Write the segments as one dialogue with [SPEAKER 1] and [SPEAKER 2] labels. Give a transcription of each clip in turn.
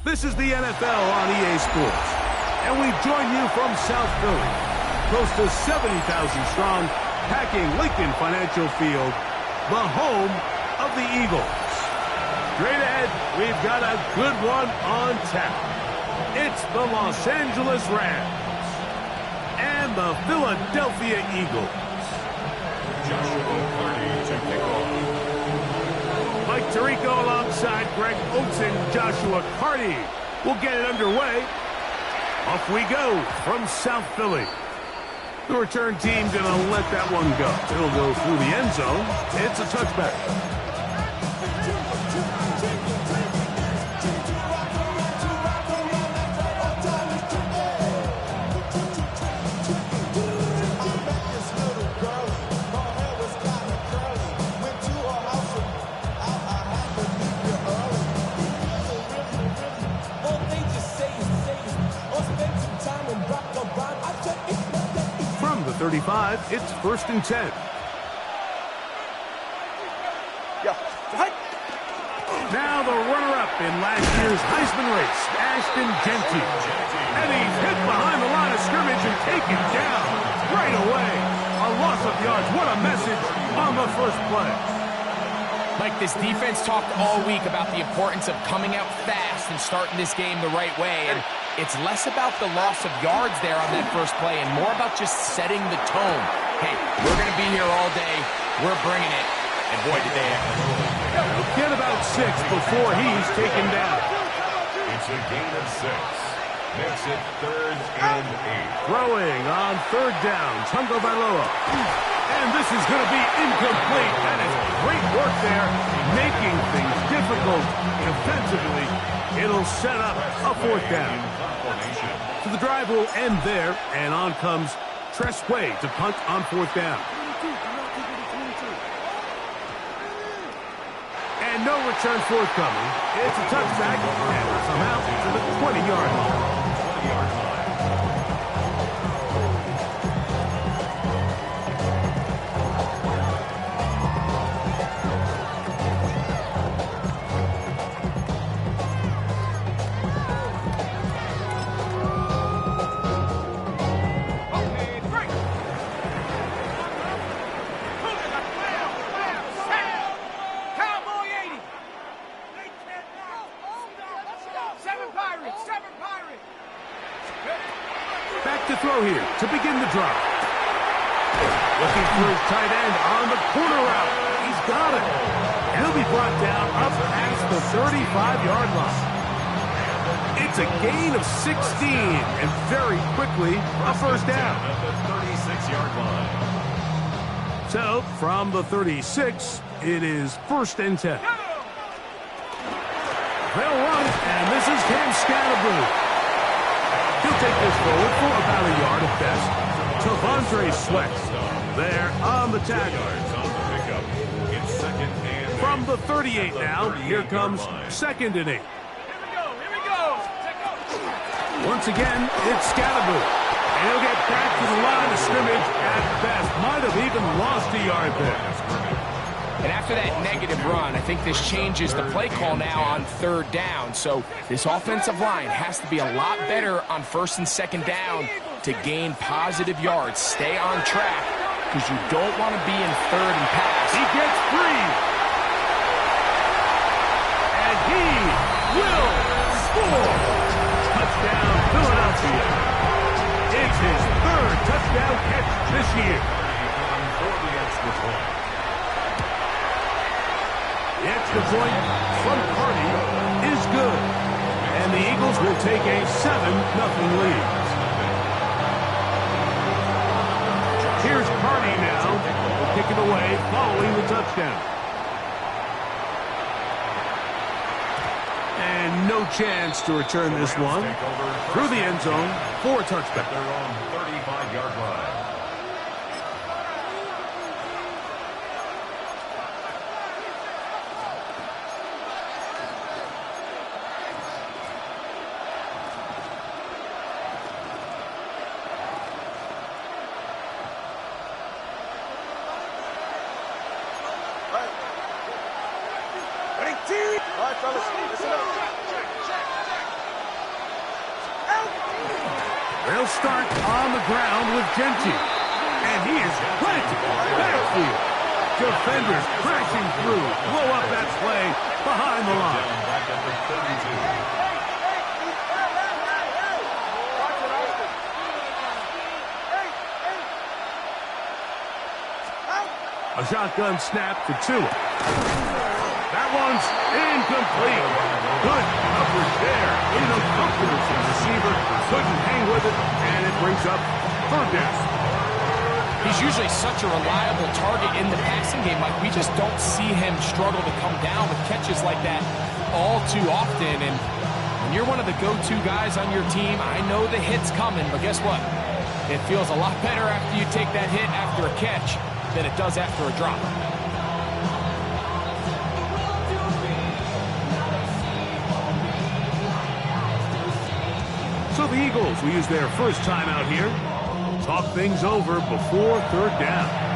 [SPEAKER 1] This is the NFL on EA Sports, and we've joined you from South Philly, close to 70,000 strong, packing Lincoln Financial Field, the home of the Eagles. Straight ahead, we've got a good one on tap. It's the Los Angeles Rams and the Philadelphia Eagles. Mike Tirico alongside Greg Oates and Joshua Carty will get it underway. Off we go from South Philly. The return team going to let that one go. It'll go through the end zone. It's a touchback. From the 35, it's 1st and 10. Now the runner-up in last year's Heisman race, Ashton Jeanty. And he's hit behind the line of scrimmage and taken down right away. A loss of yards. What a message on the first play.
[SPEAKER 2] Mike, this defense talked all week about the importance of coming out fast and starting this game the right way. And it's less about the loss of yards there on that first play and more about just setting the tone. Hey, we're going to be here all day. We're bringing it. And boy, did they ever.
[SPEAKER 1] Get about 6 before he's taken down.
[SPEAKER 3] It's a gain of 6. Makes it 3rd and 8.
[SPEAKER 1] Throwing on 3rd down, Tungo Bailoa. And this is going to be incomplete. That is great work there, making things difficult defensively. It'll set up a 4th down. So the drive will end there, and on comes Tress Way to punt on 4th down. And no return forthcoming. It's a touchback, and somehow to the 20-yard line. Back to throw here to begin the drive. Looking for his tight end on the corner route. He's got it. And he'll be brought down up past the 35-yard line. It's a gain of 16, and very quickly a 1st down.
[SPEAKER 3] At the 36-yard line.
[SPEAKER 1] So, from the 36, it is 1st and 10. They'll run, and this is Cam Scatterboo. He'll take this forward for about a yard at best. T'Vondre Sweat there on the tackle. From the 38 now, here comes 2nd and 8. Here we go. Once again, it's Scatterboo. And he'll get back to the line of scrimmage at best. Might have even lost a yard there.
[SPEAKER 2] And after that negative run, I think this changes the play call now on 3rd down. So this offensive line has to be a lot better on 1st and 2nd down to gain positive yards. Stay on track because you don't want to be in 3rd and pass.
[SPEAKER 1] He gets free. And he will score. Touchdown, Philadelphia. It's his 3rd touchdown catch this year. The extra point from Carty is good. And the Eagles will take a 7-0 lead. Here's Carty now. Will kick it away following the touchdown. And no chance to return this one. Through the end zone for a touchback.
[SPEAKER 3] They're on 35-yard line.
[SPEAKER 1] They'll start on the ground with Jeanty. And he is planted backfield. Defenders crashing through. Blow up that play behind the line.
[SPEAKER 3] Back at the 32.
[SPEAKER 1] A shotgun snap for Tua. That one's incomplete. Good coverage there. In the comfortable for the receiver. Couldn't hang with it, and it brings up third down.
[SPEAKER 2] He's usually such a reliable target in the passing game, Mike. We just don't see him struggle to come down with catches like that all too often. And when you're one of the go-to guys on your team, I know the hit's coming, but guess what? It feels a lot better after you take that hit after a catch than it does after a drop.
[SPEAKER 1] So the Eagles will use their first time out here. Talk things over before third down.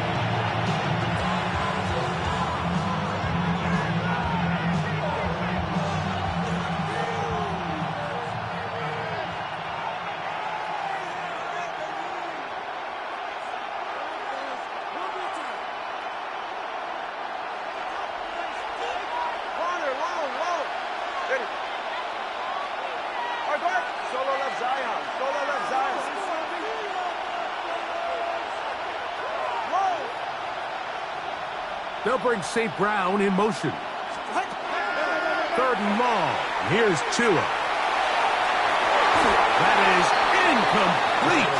[SPEAKER 1] They'll bring St. Brown in motion. Third and long. Here's Tua. That is incomplete.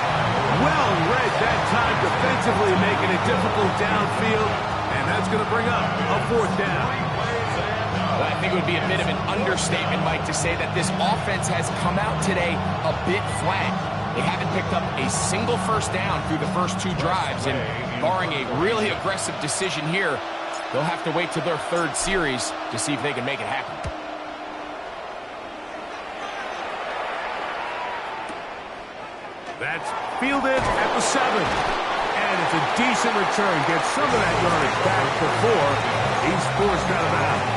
[SPEAKER 1] Well read that time defensively, making it difficult downfield. And that's going to bring up a fourth down.
[SPEAKER 2] Well, I think it would be a bit of an understatement, Mike, to say that this offense has come out today a bit flat. They haven't picked up a single first down through the first two drives, and barring a really aggressive decision here, they'll have to wait till their third series to see if they can make it happen.
[SPEAKER 1] That's fielded at the 7. And it's a decent return. Gets some of that yardage back before he's forced out of bounds.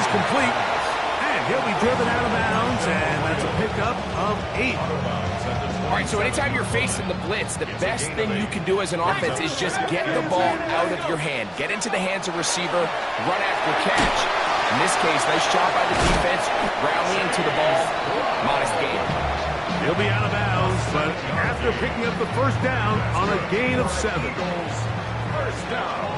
[SPEAKER 1] Complete, and he'll be driven out of bounds, and that's a pickup of 8.
[SPEAKER 2] All right, so anytime you're facing the blitz, the best thing you can do as an offense is just get the ball out of your hand. Get into the hands of receiver, run after catch. In this case, nice job by the defense, rallying to the ball. Modest gain.
[SPEAKER 1] He'll be out of bounds, but after picking up the first down on a gain of 7.
[SPEAKER 3] First down.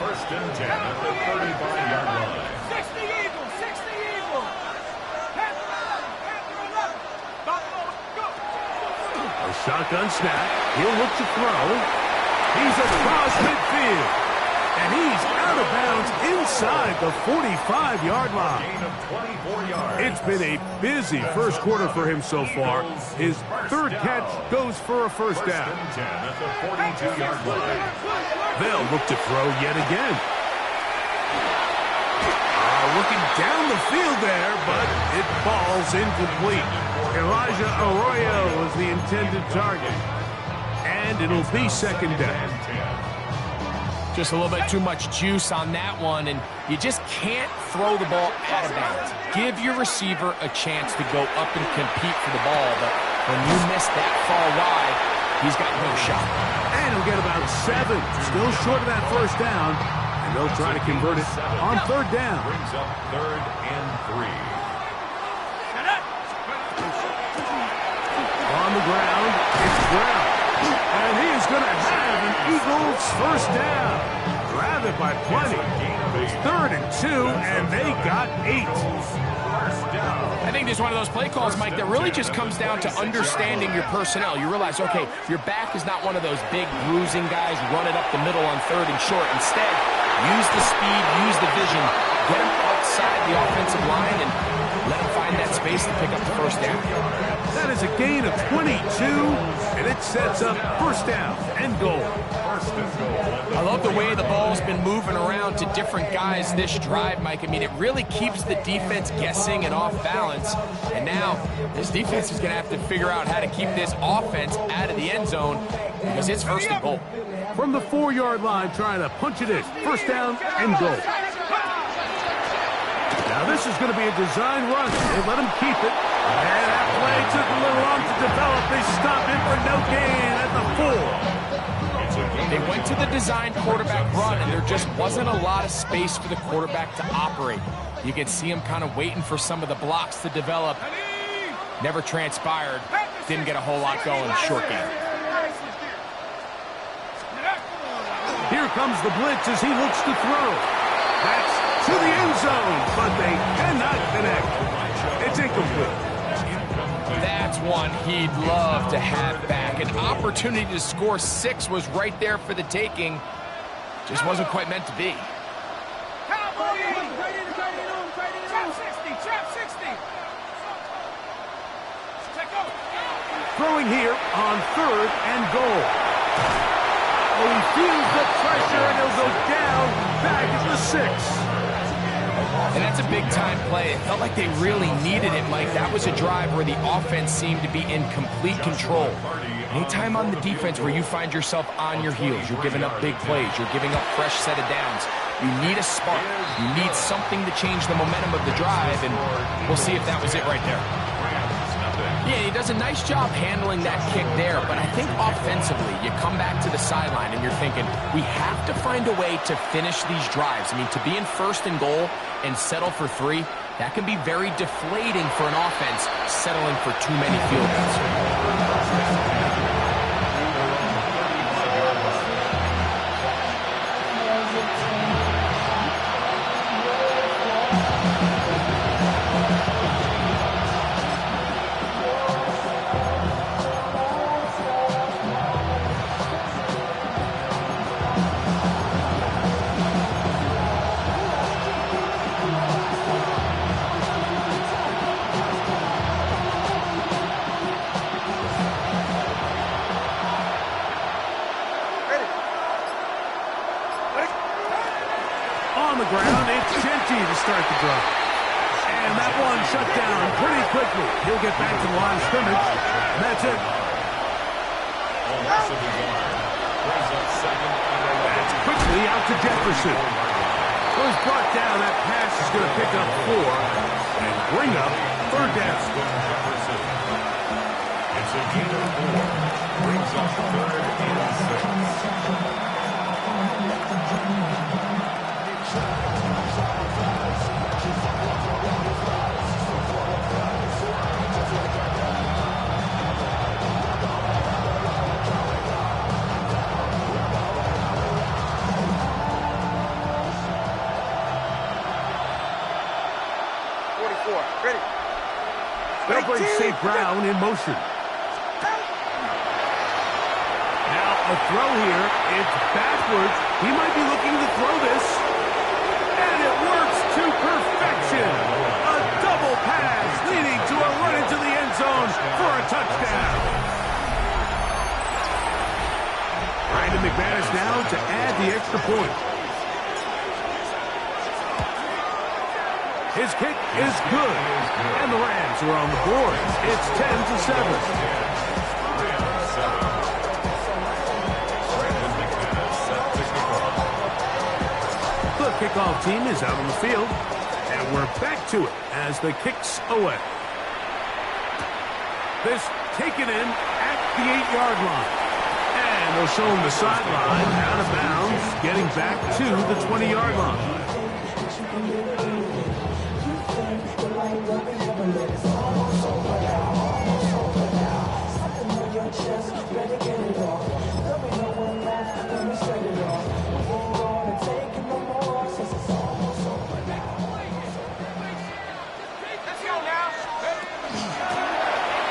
[SPEAKER 3] First and 10 at the 35-yard line.
[SPEAKER 4] 60 Eagles, 60 Eagles.
[SPEAKER 1] A shotgun snap. He'll look to throw. He's across midfield. And he's out of bounds inside the 45-yard line.
[SPEAKER 3] Gain of 24 yards.
[SPEAKER 1] It's been a busy first quarter for him so far. His third catch goes for a first down.
[SPEAKER 3] First and 10 at the 42-yard line.
[SPEAKER 1] They'll look to throw yet again. Looking down the field there, but it falls incomplete. Elijah Arroyo was the intended target. And it'll be second down.
[SPEAKER 2] Just a little bit too much juice on that one, and you just can't throw the ball out of bounds. Give your receiver a chance to go up and compete for the ball, but when you miss that far wide, he's got no shot.
[SPEAKER 1] And he'll get about 7. Still short of that first down. And they'll try to convert it on third down.
[SPEAKER 3] Brings up third and 3.
[SPEAKER 1] On the ground, it's Brown. And he is going to have an Eagles first down. Rather by plenty. It's third and 2, and they got 8.
[SPEAKER 2] I think there's one of those play calls, Mike, that really just comes down to understanding your personnel. You realize, okay, your back is not one of those big bruising guys running up the middle on third and short. Instead, use the speed, use the vision, get him outside the offensive line, and let him find that space to pick up the first down.
[SPEAKER 1] That is a gain of 22, and it sets up first down and goal.
[SPEAKER 2] I love the way the ball's been and moving around to different guys this drive, Mike. I mean, it really keeps the defense guessing and off balance. And now this defense is going to have to figure out how to keep this offense out of the end zone because it's first and goal.
[SPEAKER 1] From the 4-yard line, trying to punch it in. First down and goal. Now this is going to be a design run. They let him keep it. And that play took a little long to develop. They stopped it for no gain at the 4.
[SPEAKER 2] They went to the design quarterback run, and there just wasn't a lot of space for the quarterback to operate. You could see him kind of waiting for some of the blocks to develop. Never transpired. Didn't get a whole lot going. Short game.
[SPEAKER 1] Here comes the blitz as he looks to throw. That's to the end zone, but they cannot connect. It's incomplete.
[SPEAKER 2] That's one he'd love to have back. An opportunity to score 6 was right there for the taking. Just wasn't quite meant to be.
[SPEAKER 1] Throwing here on 3rd and goal. Oh, he feels the pressure, and he'll go down back at the 6.
[SPEAKER 2] And that's a big-time play. It felt like they really needed it, Mike. That was a drive where the offense seemed to be in complete control. Anytime on the defense where you find yourself on your heels, you're giving up big plays, you're giving up fresh set of downs, you need a spark. You need something to change the momentum of the drive, and we'll see if that was it right there. Yeah, he does a nice job handling that kick there, but I think offensively, you come back to the sideline and you're thinking, we have to find a way to finish these drives. I mean, to be in 1st and goal and settle for 3, that can be very deflating for an offense settling for too many field goals.
[SPEAKER 1] On the ground, it's Genty to start the drive. And that one shut down pretty quickly. He'll get back to the line of scrimmage. And that's it. That's quickly out to Jefferson. So he's brought down. That pass is going to pick up 4 and bring up 3rd down.
[SPEAKER 3] It's a gain of 4. Brings up 3rd and 6.
[SPEAKER 1] They'll bring St. Brown in motion. Now a throw here. It's backwards. He might be looking to throw this. And it works to perfection. A double pass leading to a run into the end zone for a touchdown. Brandon McManus now to add the extra point. His kick is good, and the Rams are on the board. It's 10-7. The kickoff team is out on the field, and we're back to it as the kick's away. This taken in at the 8-yard line. And they'll show him the sideline, out of bounds, getting back to the 20-yard line.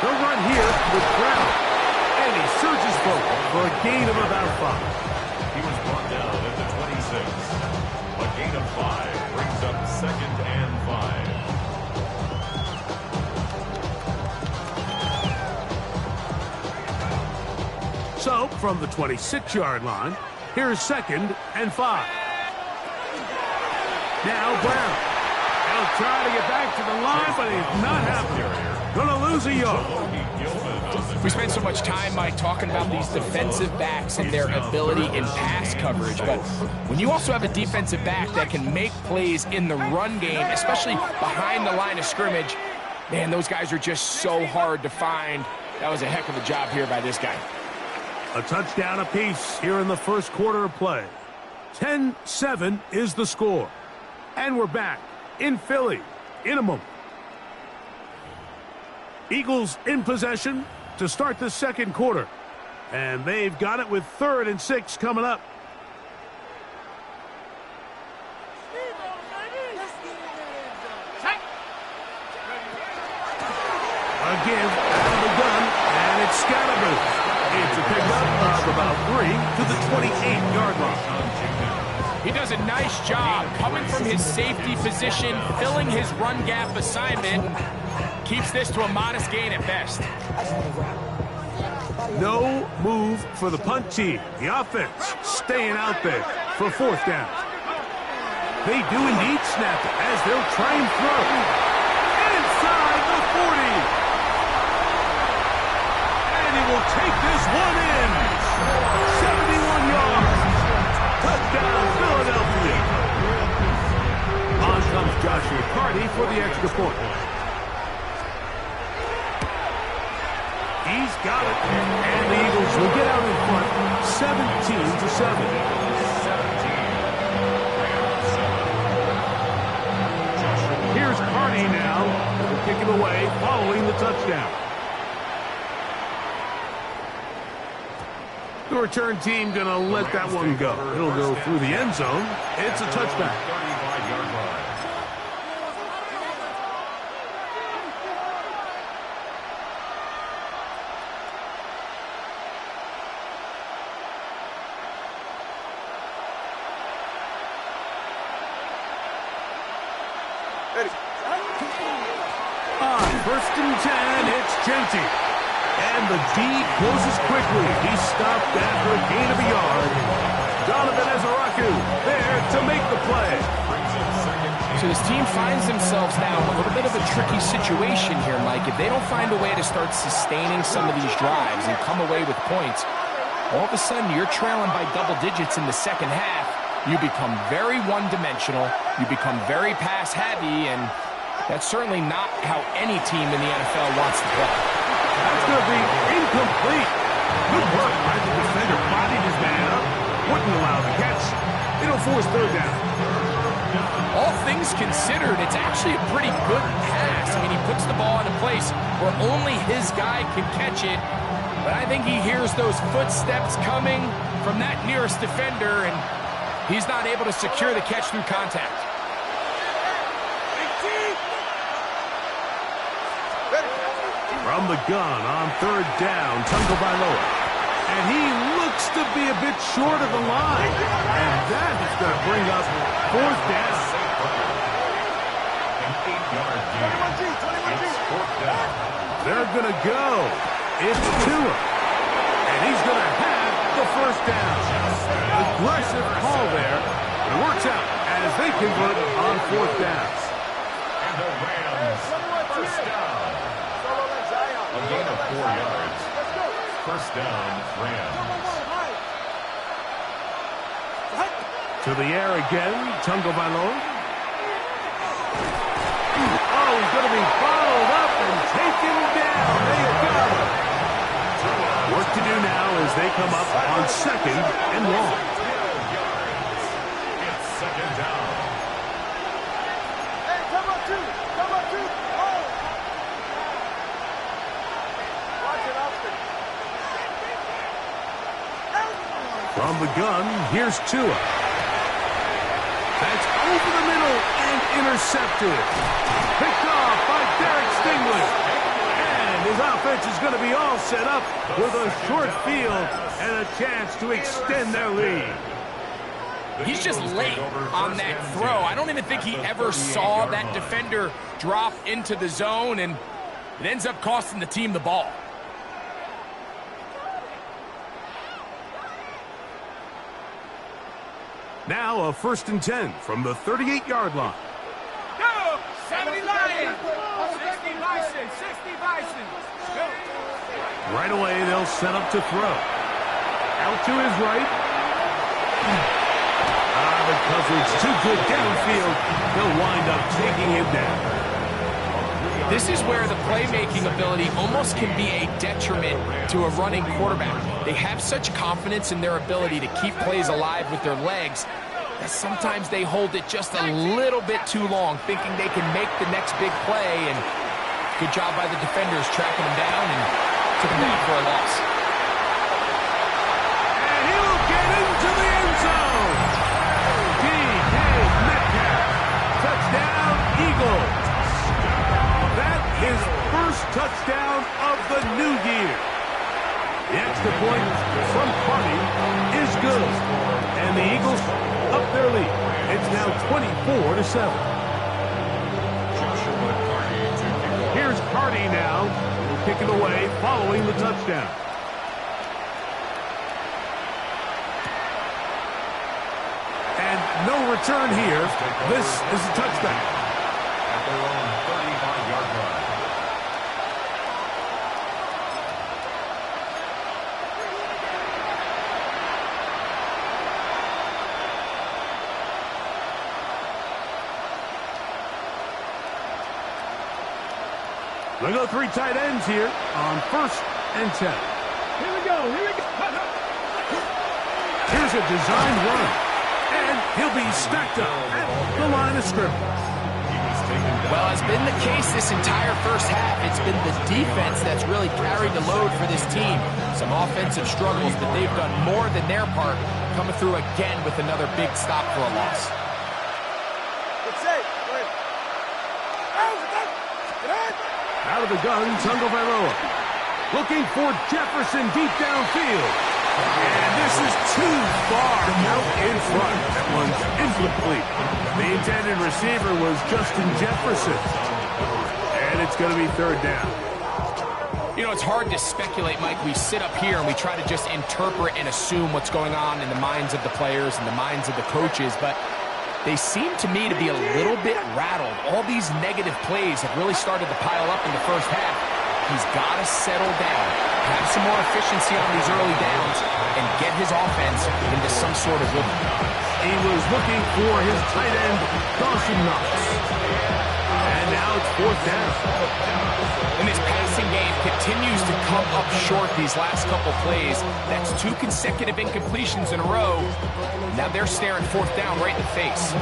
[SPEAKER 1] They'll run here with Brown. And he surges forward for a gain of about 5.
[SPEAKER 3] He was brought down at the 26. A gain of 5 brings up 2nd and 5.
[SPEAKER 1] So, from the 26-yard line, here's 2nd and 5. Now Brown. He'll try to get back to the line, but he's not happening. Gonna lose a yard.
[SPEAKER 2] We spent so much time, Mike, talking about these defensive backs and their ability in pass coverage, but when you also have a defensive back that can make plays in the run game, especially behind the line of scrimmage, man, those guys are just so hard to find. That was a heck of a job here by this guy.
[SPEAKER 1] A touchdown apiece here in the first quarter of play. 10-7 is the score. And we're back in Philly in a moment. Eagles in possession to start the second quarter. And they've got it with 3rd and 6 coming up. A give out of the gun, and it's Scalaboo. It's a pickup of about 3 to the 28-yard line.
[SPEAKER 2] He does a nice job coming from his safety position, filling his run gap assignment, keeps this to a modest gain at best.
[SPEAKER 1] No move for the punt team. The offense staying out there for 4th down. They do indeed snap it as they'll try and throw. Inside the 40. And he will take this one in. 71 yards. Touchdown, Philadelphia. On comes Joshua Carty for the extra point. He's got it. And the Eagles will get out in front, 17-7. Here's Carty now. He'll kick it away following the touchdown. The return team going to let that one go. It'll go through the end zone. It's a touchback. On 1st and 10, it's Genty. And the D closes quickly. He stopped after a gain of a yard. Donovan Ezaraku there to make the play.
[SPEAKER 2] So this team finds themselves now in a little bit of a tricky situation here, Mike. If they don't find a way to start sustaining some of these drives and come away with points, all of a sudden you're trailing by double digits in the second half. You become very one-dimensional. You become very pass-heavy, and that's certainly not how any team in the NFL wants to play.
[SPEAKER 1] That's going to be incomplete. Good work by the defender. Bodied his man up. Wouldn't allow the catch. It'll force 3rd down.
[SPEAKER 2] All things considered, it's actually a pretty good pass. I mean, he puts the ball in a place where only his guy can catch it. But I think he hears those footsteps coming from that nearest defender, and he's not able to secure the catch through contact.
[SPEAKER 1] From the gun on 3rd down, Tungo Bailoa. And he looks to be a bit short of the line. And that is going to bring up 4th down.
[SPEAKER 3] An 8-yard gain. It's 4th down.
[SPEAKER 1] They're going to go. It's Tua. And he's going to have the 1st down. Aggressive call there. It works out as they convert on 4th down.
[SPEAKER 3] And the Rams, 1st down. A gain of 4 yards. 1st down, Rams.
[SPEAKER 1] To the air again, Tungo Bailoa. Oh, he's going to be followed up and taken down. They got him. Work to do now as they come up on 2nd and long.
[SPEAKER 3] It's 2nd down.
[SPEAKER 4] Hey, come on, 2. Come on, 2. Oh. Watch it, Austin.
[SPEAKER 1] From the gun, here's Tua. That's over the middle and intercepted. Picked off by Derek Stingley. And his offense is going to be all set up with a short field and a chance to extend their lead.
[SPEAKER 2] He's just late on that throw. I don't even think he ever saw that defender drop into the zone, and it ends up costing the team the ball.
[SPEAKER 1] Now a 1st and 10 from the 38-yard line.
[SPEAKER 4] Go! 70 Lions! 60 Bison! 60 Bison!
[SPEAKER 1] Right away, they'll set up to throw. Out to his right. The coverage too good downfield. They'll wind up taking him down.
[SPEAKER 2] This is where the playmaking ability almost can be a detriment to a running quarterback. They have such confidence in their ability to keep plays alive with their legs that sometimes they hold it just a little bit too long, thinking they can make the next big play. And good job by the defenders tracking him down and took him down for a loss.
[SPEAKER 1] And he'll get into the end zone. D.K. Metcalf. Touchdown, Eagles. His first touchdown of the new year. The extra point from Carney is good. And the Eagles up their lead. It's now 24-7. Here's Carney now. Will kick it away following the touchdown. And no return here. This is a touchdown.
[SPEAKER 3] At their own 35-yard line.
[SPEAKER 1] They go 3 tight ends here on 1st and 10.
[SPEAKER 4] Here we go.
[SPEAKER 1] Here's a designed run. And he'll be stacked up at the line of scrimmage.
[SPEAKER 2] Well, it's been the case this entire first half. It's been the defense that's really carried the load for this team. Some offensive struggles, but they've done more than their part, coming through again with another big stop for a loss.
[SPEAKER 4] It's safe.
[SPEAKER 1] Out of the gun, Tagovailoa. Looking for Jefferson deep downfield. And this is too far out in front. That one's incomplete. The intended receiver was Justin Jefferson. And it's going to be 3rd down.
[SPEAKER 2] You know, it's hard to speculate, Mike. We sit up here and we try to just interpret and assume what's going on in the minds of the players and the minds of the coaches, but they seem to me to be a little bit rattled. All these negative plays have really started to pile up in the first half. He's got to settle down, have some more efficiency on these early downs, and get his offense into some sort of rhythm.
[SPEAKER 1] He was looking for his tight end, Dawson Knox. And now it's 4th down.
[SPEAKER 2] And this passing game continues to come up short these last couple plays. That's 2 consecutive incompletions in a row. Now they're staring 4th down right in the face.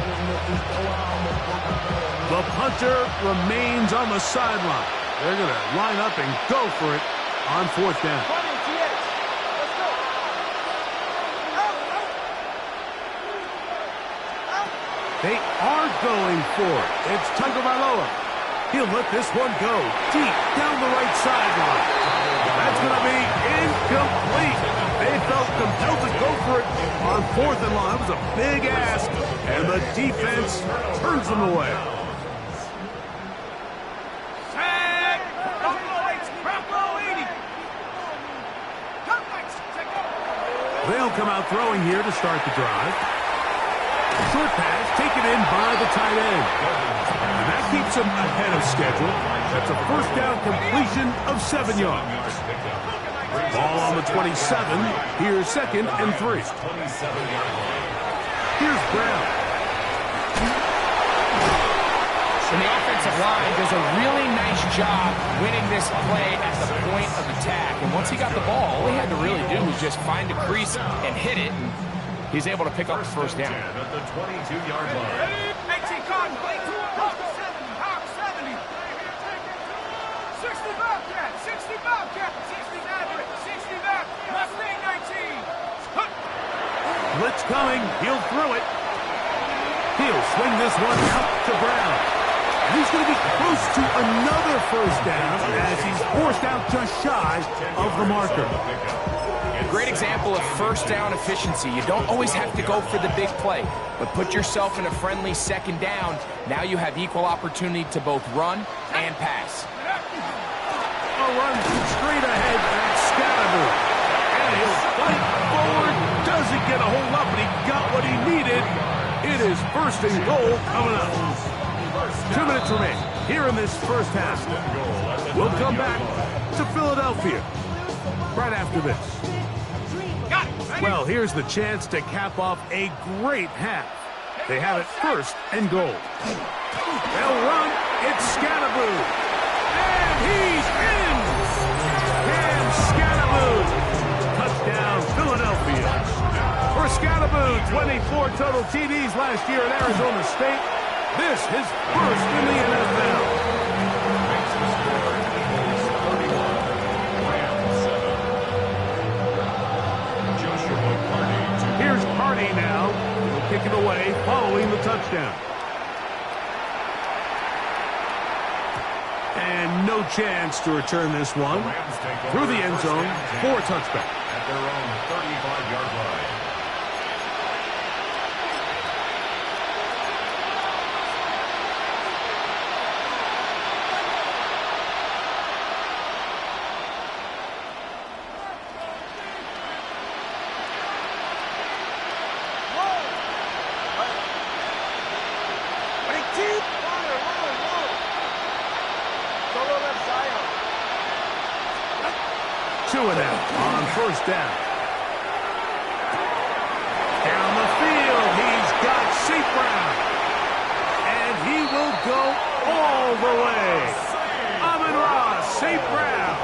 [SPEAKER 1] The punter remains on the sideline. They're going to line up and go for it on 4th down. They are going for it. It's Tagovailoa. He'll let this one go deep down the right sideline. That's going to be incomplete. They felt compelled to go for it on 4th and long. It was a big ask, and the defense turns them away. They'll come out throwing here to start the drive. Short pass taken in by the tight end. And that keeps him ahead of schedule. That's a 1st down completion of 7 yards. Ball on the 27. Here's 2nd and 3. Here's Brown.
[SPEAKER 2] And the offensive line does a really nice job winning this play at the point of attack. And once he got the ball, all he had to really do was just find a crease and hit it. And he's able to pick up the 1st down.
[SPEAKER 3] At the 22-yard line.
[SPEAKER 4] 18 Cotton, play 2 Hawk 70, Hawk 70. 60 Bobcat, 60 Bobcat, 60 Maverick, 60 Maverick, Mustang 19.
[SPEAKER 1] Blitz coming. He'll throw it. He'll swing this one out to Brown. He's going to be close to another 1st down as he's forced out just shy of the marker.
[SPEAKER 2] Great example of 1st down efficiency. You don't always have to go for the big play, but put yourself in a friendly 2nd down. Now you have equal opportunity to both run and pass.
[SPEAKER 1] A run straight ahead at Scatterboard. And he'll fight forward. Does it get a hold up, but he got what he needed. It is first and goal coming up. 2 minutes remain here in this first half. We'll come back to Philadelphia right after this. Well, here's the chance to cap off a great half. They have it first and goal. They'll run. It's Scatterboo. And he's in. Cam Scatterboo. Touchdown, Philadelphia. For Scatterboo, 24 total TDs last year at Arizona State. This his first in the NFL. Here's Hardy now. He'll kick it away following the touchdown. And no chance to return this one. Through the end zone for a touchback.
[SPEAKER 3] At their own 35-yard line.
[SPEAKER 1] Two and out on first down. Down the field, he's got St. Brown. And he will go all the way. Amon-Ra, St. Brown.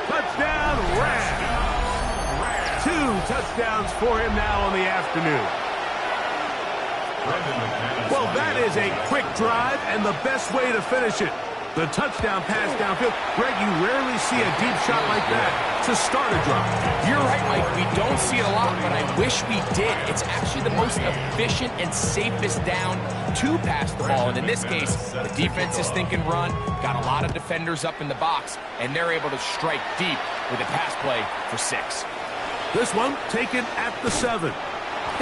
[SPEAKER 1] Touchdown, Rams. 2 touchdowns for him now in the afternoon. Well, that is a quick drive and the best way to finish it. The touchdown pass downfield. Greg, you rarely see a deep shot like that to start a drive.
[SPEAKER 2] You're right, Mike. We don't see it a lot, but I wish we did. It's actually the most efficient and safest down to pass the ball. And in this case, the defense is thinking run, got a lot of defenders up in the box, and they're able to strike deep with a pass play for 6.
[SPEAKER 1] This one taken at the 7.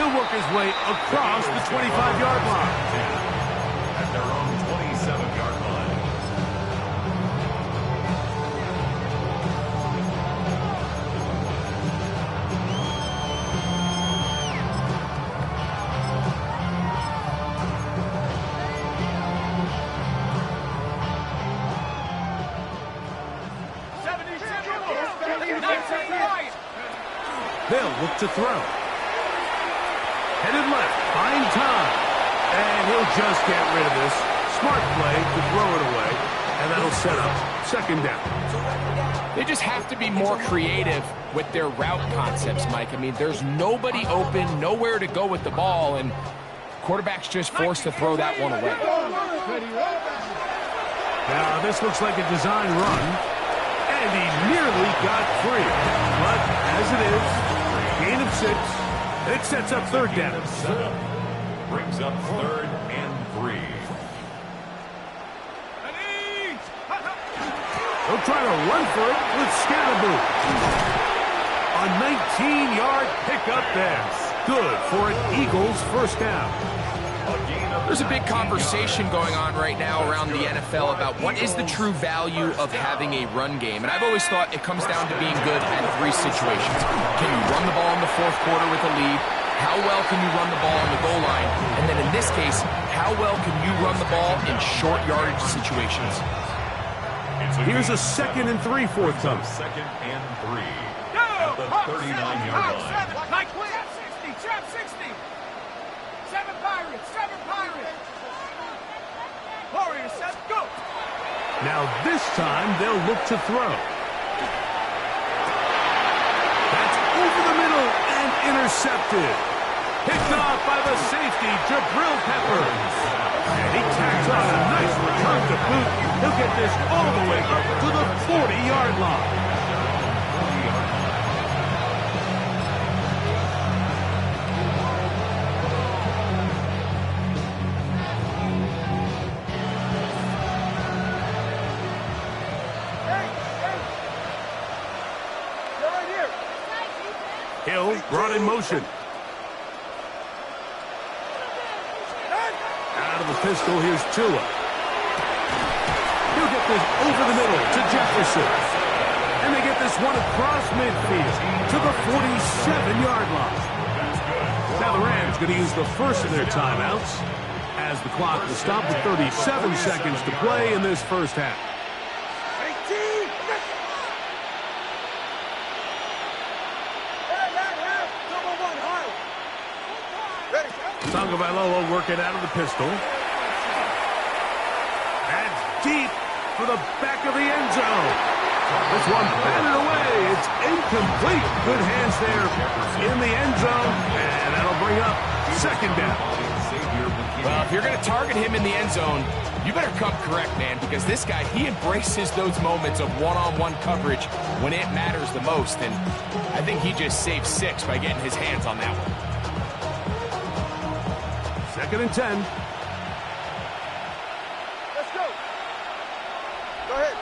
[SPEAKER 1] He'll work his way across the 25-yard line.
[SPEAKER 3] At their own 27-yard line.
[SPEAKER 1] They'll look to throw. Headed left, find time. And he'll just get rid of this. Smart play to throw it away. And that'll set up second down.
[SPEAKER 2] They just have to be more creative with their route concepts, Mike. I mean, there's nobody open, nowhere to go with the ball, and quarterback's just forced to throw that one away.
[SPEAKER 1] Now, this looks like a design run. And he nearly got free. But as it is, gain of 6. It sets up third down.
[SPEAKER 3] Brings up 3rd and 3.
[SPEAKER 1] He'll try to run for it with Scatterboo. A 19-yard pickup there. Good for an Eagles first down.
[SPEAKER 2] There's a big conversation going on right now around the NFL about what is the true value of having a run game. And I've always thought it comes down to being good at 3 situations. Can you run the ball in the 4th quarter with a lead? How well can you run the ball on the goal line? And then in this case, how well can you run the ball in short yardage situations?
[SPEAKER 1] Here's a 2nd and 3 forthcoming.
[SPEAKER 3] 2nd and 3. At the 39-yard line.
[SPEAKER 4] Like trap 60, trap 60. 7 Pirates, 7 Pirates. Warriors, set, go.
[SPEAKER 1] Now this time they'll look to throw. That's over the middle and intercepted. Picked off by the safety, Jabril Peppers. And he tacks on a nice return to boot. He'll get this all the way up to the 40-yard line. Hill brought in motion. Out of the pistol, here's Tua. He'll get this over the middle to Jefferson. And they get this one across midfield to the 47-yard line. the Rams going to use the first of their timeouts as the clock will stop with 37 seconds to play in this first half. Tagovailoa working out of the pistol. That's deep for the back of the end zone. This one batted away. It's incomplete. Good hands there in the end zone. And that'll bring up second down.
[SPEAKER 2] Well, if you're going to target him in the end zone, you better come correct, man, because this guy, he embraces those moments of one-on-one coverage when it matters the most. And I think he just saved 6 by getting his hands on that one.
[SPEAKER 1] Second and 10.
[SPEAKER 4] Let's go. Go ahead.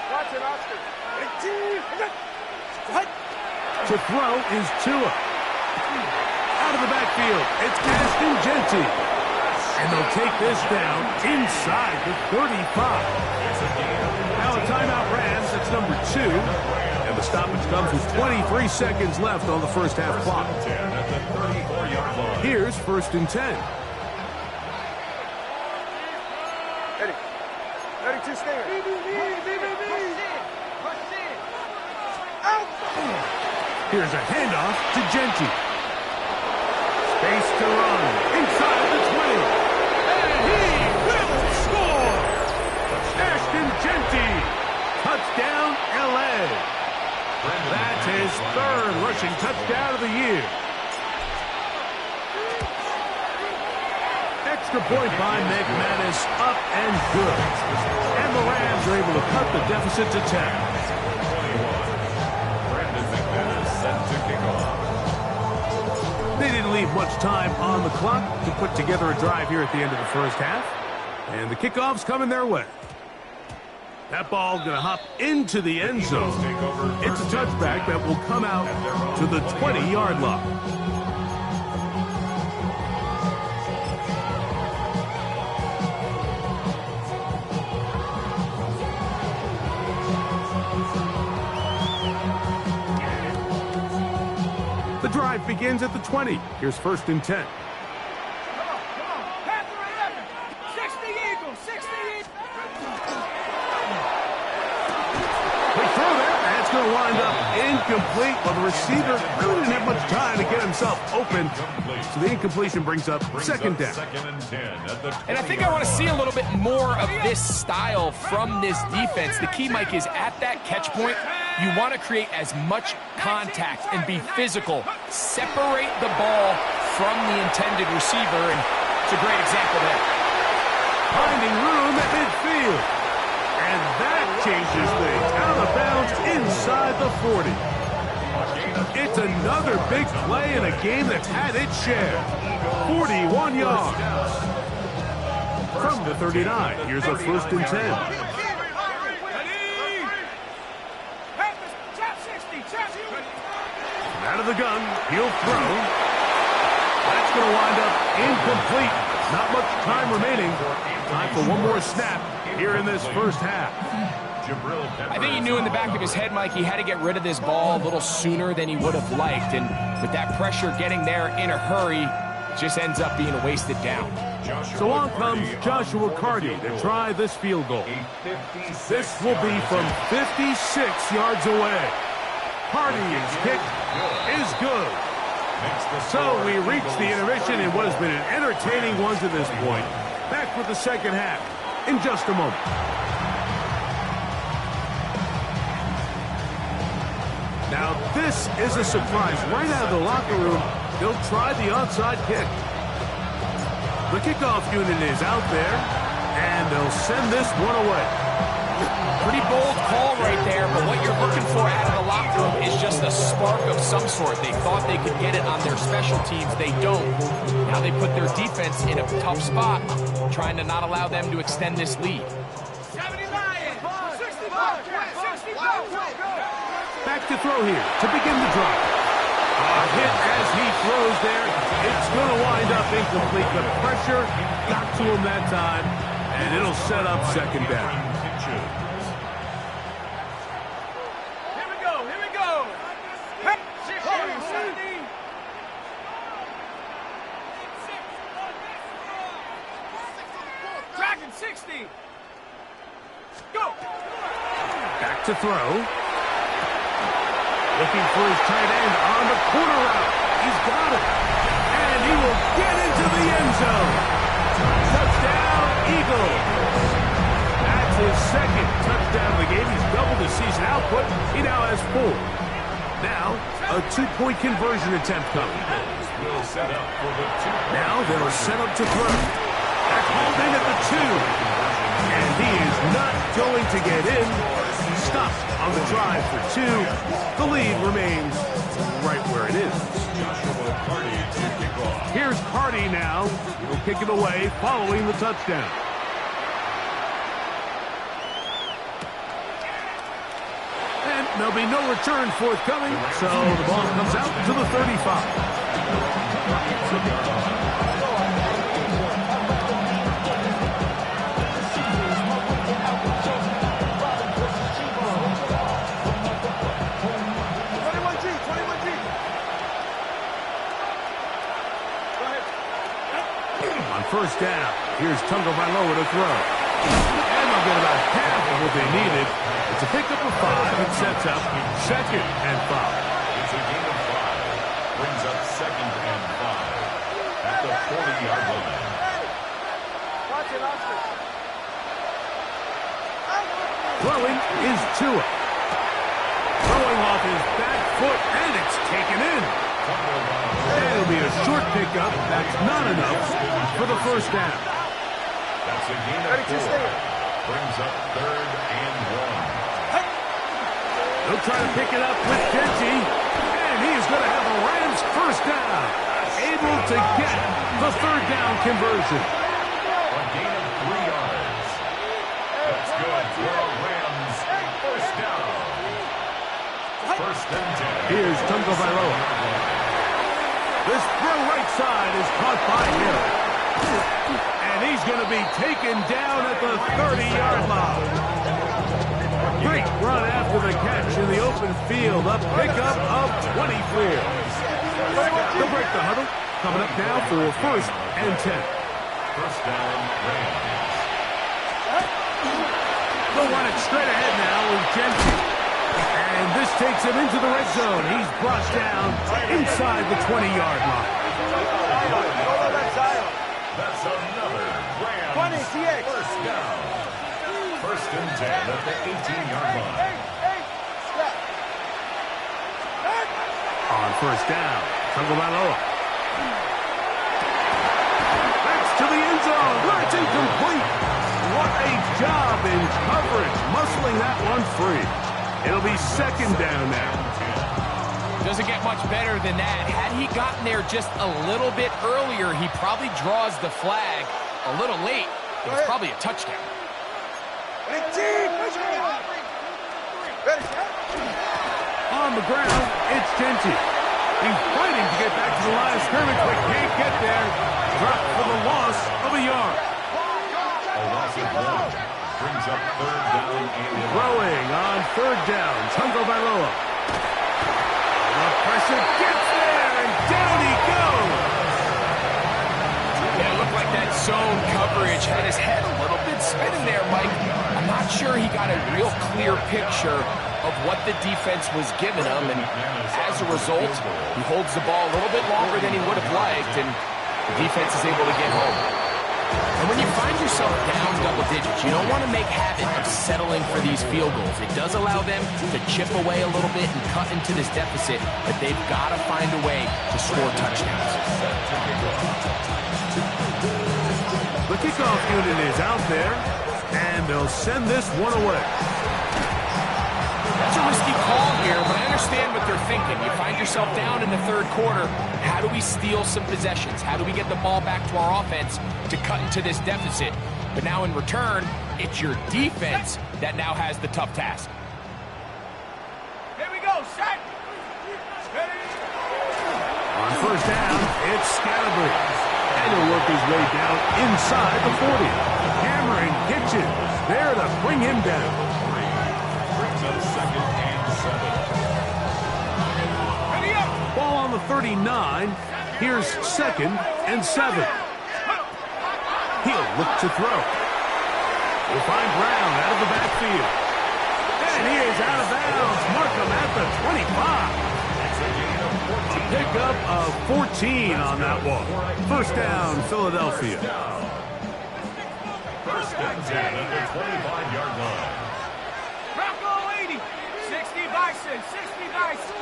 [SPEAKER 4] Watch it, Oscar.
[SPEAKER 1] To throw is Tua. Out of the backfield, it's Ashton Jeanty. And they'll take this down inside the 35. Now a timeout Rams, that's number 2. And the stoppage comes with 23 seconds left on the first half clock. Here's first and 10.
[SPEAKER 4] Ready to stand.
[SPEAKER 1] Here's a handoff to Jeanty. Space to run inside the 20. And he will score! Ashton Jeanty. Touchdown, L.A. That's his 3rd rushing touchdown of the year. Extra point by McManus, up and good. And the Rams are able to cut the deficit to 10. They didn't leave much time on the clock to put together a drive here at the end of the first half. And the kickoff's coming their way. That ball going to hop into the end zone. It's a touchback that will come out to the 20-yard line. The drive begins at the 20. Here's first and 10.
[SPEAKER 4] Come on. Panther 11. 60 Eagles. 60 Eagles.
[SPEAKER 1] Quick throw there. That's going to wind up incomplete. But the receiver really didn't have much time to get himself open. So the incompletion brings up second down.
[SPEAKER 2] And I think I want to see a little bit more of this style from this defense. The key, Mike, is at that catch point, you want to create as much contact and be physical. Separate the ball from the intended receiver, and it's a great example there.
[SPEAKER 1] Finding room at midfield. And that changes things. Out of bounds inside the 40. It's another big play in a game that's had its share. 41 yards. From the 39, here's a first and 10. Out of the gun, he'll throw. That's going to wind up incomplete. Not much time remaining. Time for one more snap here in this first half.
[SPEAKER 2] I think he knew in the back of his head, Mike, he had to get rid of this ball a little sooner than he would have liked. And with that pressure getting there in a hurry, it just ends up being a wasted down.
[SPEAKER 1] So on comes Joshua Carty to try this field goal. This will be from 56 yards away. Carty's kick is good. So we reach the intermission in what has been an entertaining one to this point. Back with the second half in just a moment. Now this is a surprise. Right out of the locker room, they'll try the onside kick. The kickoff unit is out there, and they'll send this one away.
[SPEAKER 2] Pretty bold call right there, but what you're looking for out of the locker room is just a spark of some sort. They thought they could get it on their special teams. They don't. Now they put their defense in a tough spot, trying to not allow them to extend this lead.
[SPEAKER 4] 70 Lions. 65. 65.
[SPEAKER 1] Back to throw here to begin the drive. A hit as he throws there. It's going to wind up incomplete. The pressure got to him that time, and it'll set up second down.
[SPEAKER 4] Second 60. Go.
[SPEAKER 1] Back to throw. Looking for his tight end on the corner route. He's got it. And he will get into the end zone. Touchdown, Eagles. That's his second touchdown of the game. He's doubled his season output. He now has 4. Now, a 2-point conversion attempt coming.
[SPEAKER 3] Will set up for the 2.
[SPEAKER 1] Now they'll set up to throw. That's hauled in at the 2. And he is not going to get in. Stopped on the drive for 2. The lead remains right where it is.
[SPEAKER 3] Joshua Carty to kick off.
[SPEAKER 1] Here's Carty now. He'll kick it away following the touchdown. And there'll be no return forthcoming, so the ball comes out to the 35. First down. Here's Tagovailoa to throw. And they'll get about half of what they needed. It's a pickup of 5. It sets up 2nd and 5.
[SPEAKER 3] It's a gain of 5. Brings up 2nd and 5 at the 40-yard line.
[SPEAKER 1] Throwing is Tua. Throwing off his back foot, and it's taken in. And it'll be a short pickup. That's not enough for the first down.
[SPEAKER 3] That's a gain of 4. Brings up 3rd and 1.
[SPEAKER 1] He'll try to pick it up with Genty. And he is going to have a Rams first down. Able to get the 3rd down conversion.
[SPEAKER 3] A gain of 3 yards. That's good for a Rams first down. 1st and 10.
[SPEAKER 1] Here's Tagovailoa. This throw right side is caught by him. And he's going to be taken down at the 30-yard line. Great run after the catch in the open field. A pickup of 24. They'll break the huddle. Coming up now for 1st and 10.
[SPEAKER 3] First down, Rams.
[SPEAKER 1] They'll run it straight ahead now with Jensen. And this takes him into the red zone. He's brought down inside the 20-yard line.
[SPEAKER 3] That's another Rams first down. 1st and 10 at the 18-yard line.
[SPEAKER 1] On first down, Tagovailoa. That's to the end zone. That's incomplete. What a job in coverage, muscling that one free. It'll be 2nd down now.
[SPEAKER 2] Doesn't get much better than that. Had he gotten there just a little bit earlier, he probably draws the flag a little late. It's probably a touchdown.
[SPEAKER 1] On the ground, it's Genty. He's fighting to get back to the line of scrimmage, but can't get there. Dropped for the loss of a yard.
[SPEAKER 3] A loss of 1. Brings up 3rd down and 1.
[SPEAKER 1] Throwing on 3rd down, Tagovailoa. The pressure gets there, and down he goes.
[SPEAKER 2] Yeah, it looked like that zone coverage had his head a little bit spinning there, Mike. I'm not sure he got a real clear picture of what the defense was giving him, and as a result, he holds the ball a little bit longer than he would have liked, and the defense is able to get home. And when you find yourself down double digits, you don't want to make habit of settling for these field goals. It does allow them to chip away a little bit and cut into this deficit, but they've got to find a way to score touchdowns.
[SPEAKER 1] The kickoff unit is out there, and they'll send this one away.
[SPEAKER 2] That's a risky call here, but I understand what they're thinking. You find yourself down in the 3rd quarter. How do we steal some possessions? How do we get the ball back to our offense to cut into this deficit? But now in return, it's your defense that now has the tough task.
[SPEAKER 4] Here we go, set.
[SPEAKER 1] On first down, it's Scalabrine. And he'll work his way down inside the 40. Hammering Hitchens there to bring him down.
[SPEAKER 3] Brings up 2nd and 7.
[SPEAKER 4] Ready up.
[SPEAKER 1] Ball on the 39. Here's 2nd and 7. He'll look to throw. He'll find Brown out of the backfield. And he is out of bounds. Mark him at the 25. A pickup of 14 on that one. First down, Philadelphia.
[SPEAKER 3] First and 10 at the 25-yard line.
[SPEAKER 4] Bronco 80. 60 Bison. 60 Bison.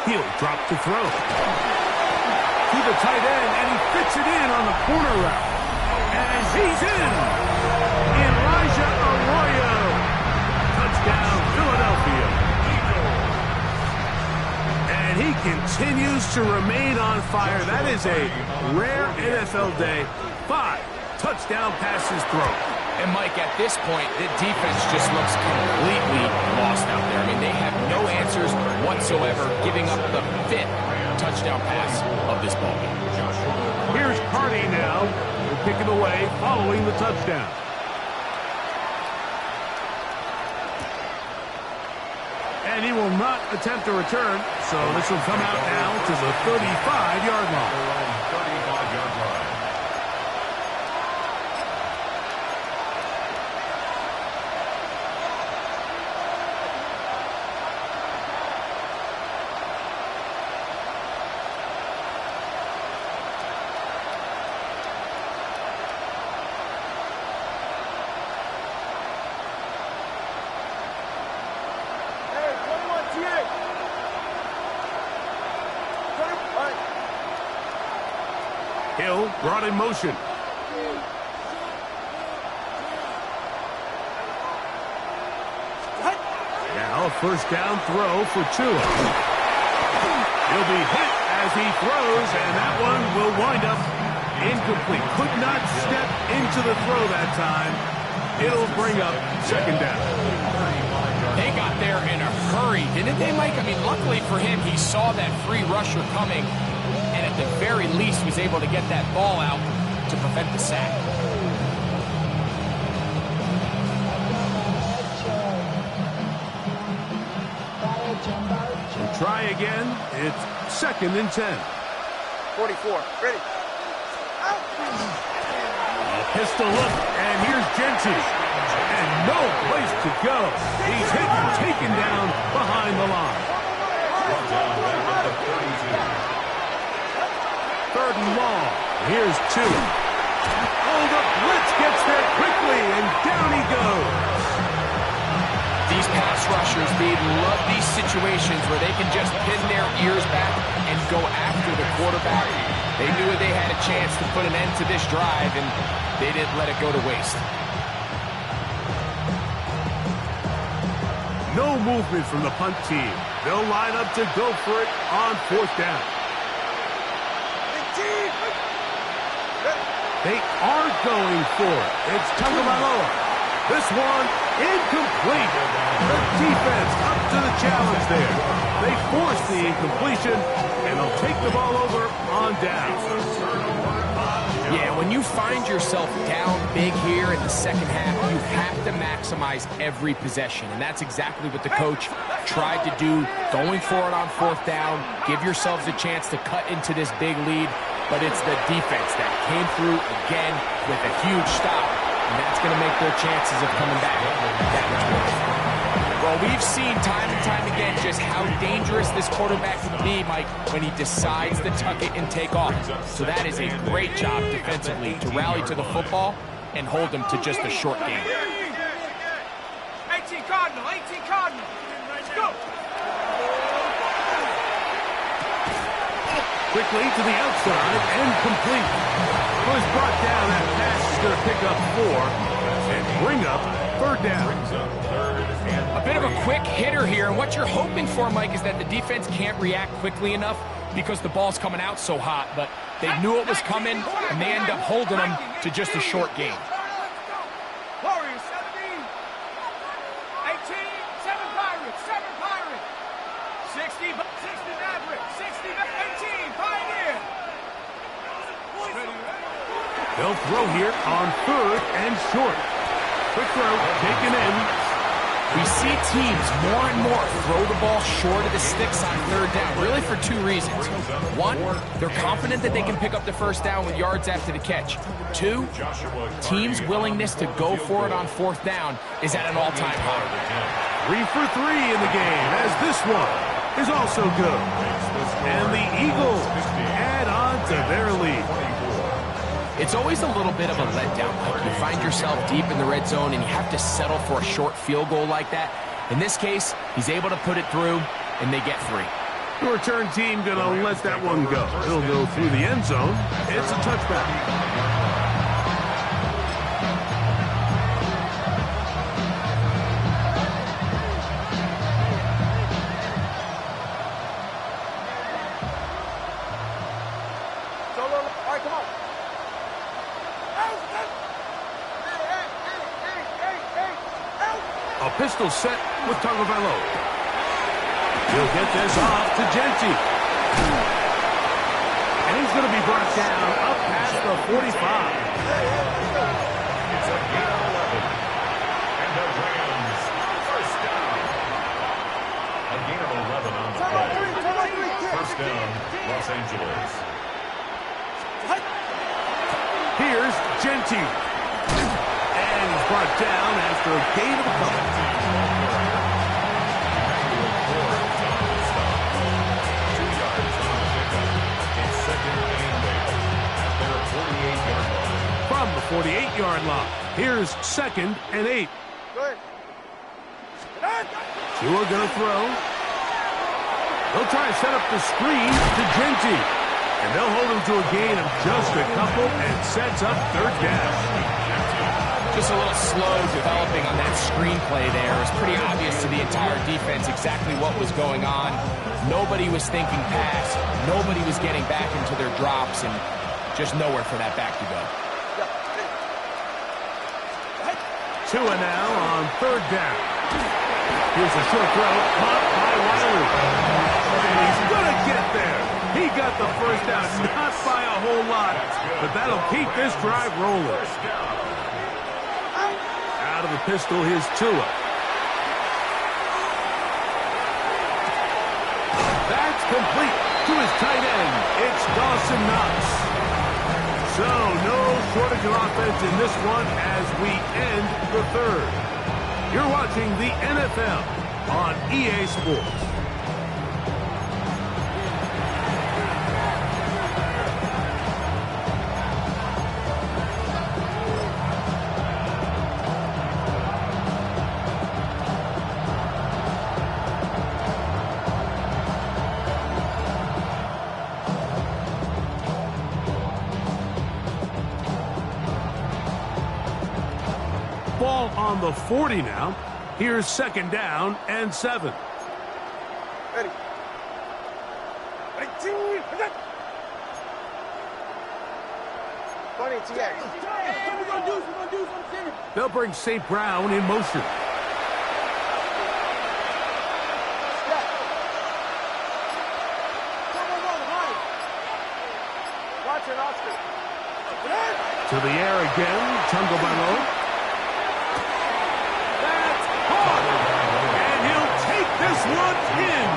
[SPEAKER 1] He'll drop to throw. To the tight end, and he fits it in on the corner route. And he's in. Elijah Arroyo. Touchdown, Philadelphia. And he continues to remain on fire. That is a rare NFL day. 5 touchdown passes thrown.
[SPEAKER 2] And, Mike, at this point, the defense just looks completely lost out there. I mean, they have no answers whatsoever, giving up the 5th touchdown pass of this ballgame.
[SPEAKER 1] Here's Carney now. He'll kick it away following the touchdown. And he will not attempt a return, so this will come out now to the 35-yard line.
[SPEAKER 3] 35-yard line.
[SPEAKER 1] Hill brought in motion. Now a first down throw for Tua. He'll be hit as he throws, and that one will wind up incomplete. Could not step into the throw that time. It'll bring up second down.
[SPEAKER 2] They got there in a hurry, didn't they, Mike? I mean, luckily for him, he saw that free rusher coming, and at the very least was able to get that ball out to prevent the sack.
[SPEAKER 1] We'll try again. It's second and 10.
[SPEAKER 4] 44. Ready.
[SPEAKER 1] A pistol look, and here's Genty. And no place to go. He's hit and taken down behind the line.
[SPEAKER 3] Brought down back at the 32.
[SPEAKER 1] Third and long. Here's Tua. Oh, the blitz gets there quickly, and down he goes.
[SPEAKER 2] These pass rushers, they love these situations where they can just pin their ears back and go after the quarterback. They knew they had a chance to put an end to this drive, and they didn't let it go to waste.
[SPEAKER 1] No movement from the punt team. They'll line up to go for it on fourth down. They are going for it. It's Tagovailoa. This one incomplete. The defense up to the challenge there. They force the incompletion, and they'll take the ball over on down.
[SPEAKER 2] Yeah, when you find yourself down big here in the second half, you have to maximize every possession. And that's exactly what the coach tried to do, going for it on fourth down. Give yourselves a chance to cut into this big lead. But it's the defense that came through again with a huge stop. And that's going to make their chances of coming back that much better. Well, we've seen time and time again just how dangerous this quarterback can be, Mike, when he decides to tuck it and take off. So that is a great job defensively to rally to the football and hold him to just a short game.
[SPEAKER 4] 18 Cardinal. 18 Cardinal. Let's go.
[SPEAKER 1] Quickly to the outside and complete. Was brought down. That pass is going to pick up 4 and bring up third down.
[SPEAKER 2] A bit of a quick hitter here, and what you're hoping for, Mike, is that the defense can't react quickly enough because the ball's coming out so hot, but they knew it was coming, and they end up holding them to just a short game.
[SPEAKER 4] Warriors 17. 18. 7 Pirates. 7 Pirates. 60 Mavericks. 60 18 Pioneer.
[SPEAKER 1] They'll throw here on third and short. Quick throw taken in.
[SPEAKER 2] We see teams more and more throw the ball short of the sticks on third down, really for two reasons. One, they're confident that they can pick up the first down with yards after the catch. Two, teams' willingness to go for it on fourth down is at an all-time high.
[SPEAKER 1] 3 for 3 in the game, as this one is also good. And the Eagles add on to their lead.
[SPEAKER 2] It's always a little bit of a letdown. Like you find yourself deep in the red zone and you have to settle for a short field goal like that. In this case, he's able to put it through, and they get 3.
[SPEAKER 1] The return team gonna let that one go. It'll go through the end zone. It's a touchback. A pistol set with Tagovailoa. He'll get this off to Genti. And he's going to be brought down up past the 45.
[SPEAKER 3] It's a gain of 11. And the Rams, first down. A gain of 11 on the play. First down, Los Angeles.
[SPEAKER 1] Here's Genti. And he's brought down after a gain of a couple. From the 48-yard line, here's 2nd and 8. Tua gonna throw. They'll try to set up the screen to Genti. And they'll hold him to a gain of just a couple and sets up third down.
[SPEAKER 2] Just a little slow developing on that screenplay there. It was pretty obvious to the entire defense exactly what was going on. Nobody was thinking pass. Nobody was getting back into their drops, and just nowhere for that back to go.
[SPEAKER 1] Tua now on third down. Here's a short throw, caught by Wiley. And he's going to get there. He got the first down, not by a whole lot, but that'll keep this drive rolling. Out of the pistol, here's Tua. That's complete to his tight end. It's Dawson Knox. So, no shortage of offense in this one as we end the third. You're watching the NFL on EA Sports. Ball on the 40 now. Here's 2nd down and 7.
[SPEAKER 4] Ready.
[SPEAKER 1] They'll bring St. Brown in motion. To the air again, Tagovailoa. That's hard. And he'll take this one in.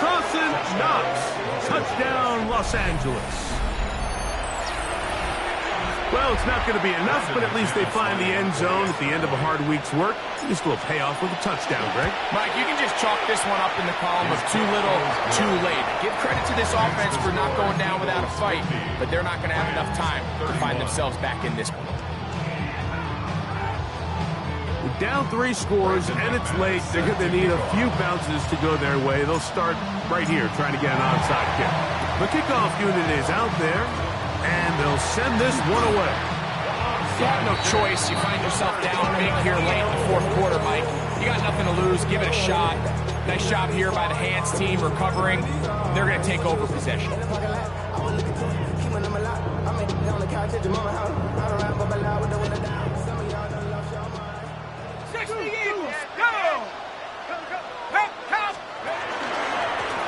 [SPEAKER 1] Dawson Knox. Touchdown, Los Angeles. Well, it's not going to be enough, but at least they find the end zone at the end of a hard week's work. This will pay off with a touchdown, Greg.
[SPEAKER 2] Mike, you can just chalk this one up in the column of too little, too late. Give credit to this offense for not going down without a fight, but they're not going to have enough time to find themselves back in this one.
[SPEAKER 1] Down 3 scores, and it's late. They're going to need a few bounces to go their way. They'll start right here trying to get an onside kick. The kickoff unit is out there, and they'll send this one away.
[SPEAKER 2] You have no choice. You find yourself down big here late in the fourth quarter, Mike. You got nothing to lose. Give it a shot. Nice job here by the hands team recovering. They're going to take over possession.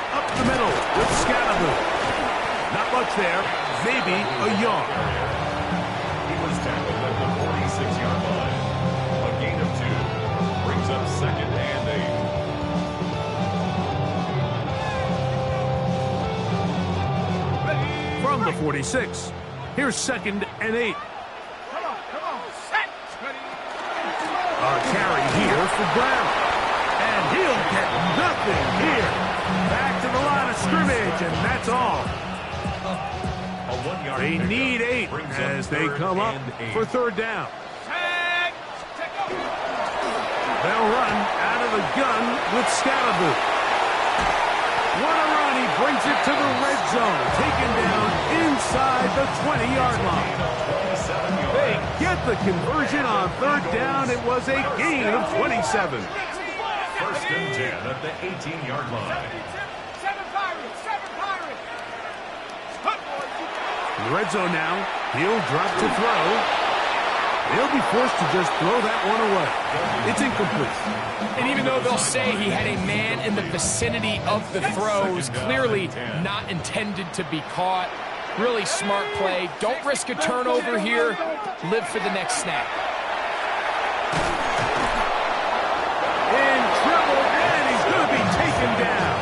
[SPEAKER 1] Up the middle with Scattergood. Not much there. Maybe a yard.
[SPEAKER 3] He was tackled at the 46-yard line. A gain of 2 brings up 2nd
[SPEAKER 1] the 46. Here's 2nd and 8.
[SPEAKER 4] Come on, set.
[SPEAKER 1] A carry here for Brown. And he'll get nothing here. Back to the line of scrimmage, and that's all. They need 8 as they come up for 3rd down. They'll run out of the gun with Scalaboo. What a run. He brings it to the red zone. Taken down inside the 20-yard line. They get the conversion on 3rd down. It was a gain of 27.
[SPEAKER 3] 1st and 10 at the 18-yard line.
[SPEAKER 4] Seven Pirates.
[SPEAKER 1] In the red zone now. He'll drop to throw. He'll be forced to just throw that one away. It's incomplete.
[SPEAKER 2] And even though they'll say he had a man in the vicinity of the throw, it was clearly not intended to be caught. Really smart play. Don't risk a turnover here. Live for the next snap.
[SPEAKER 1] In trouble, and he's going to be taken down.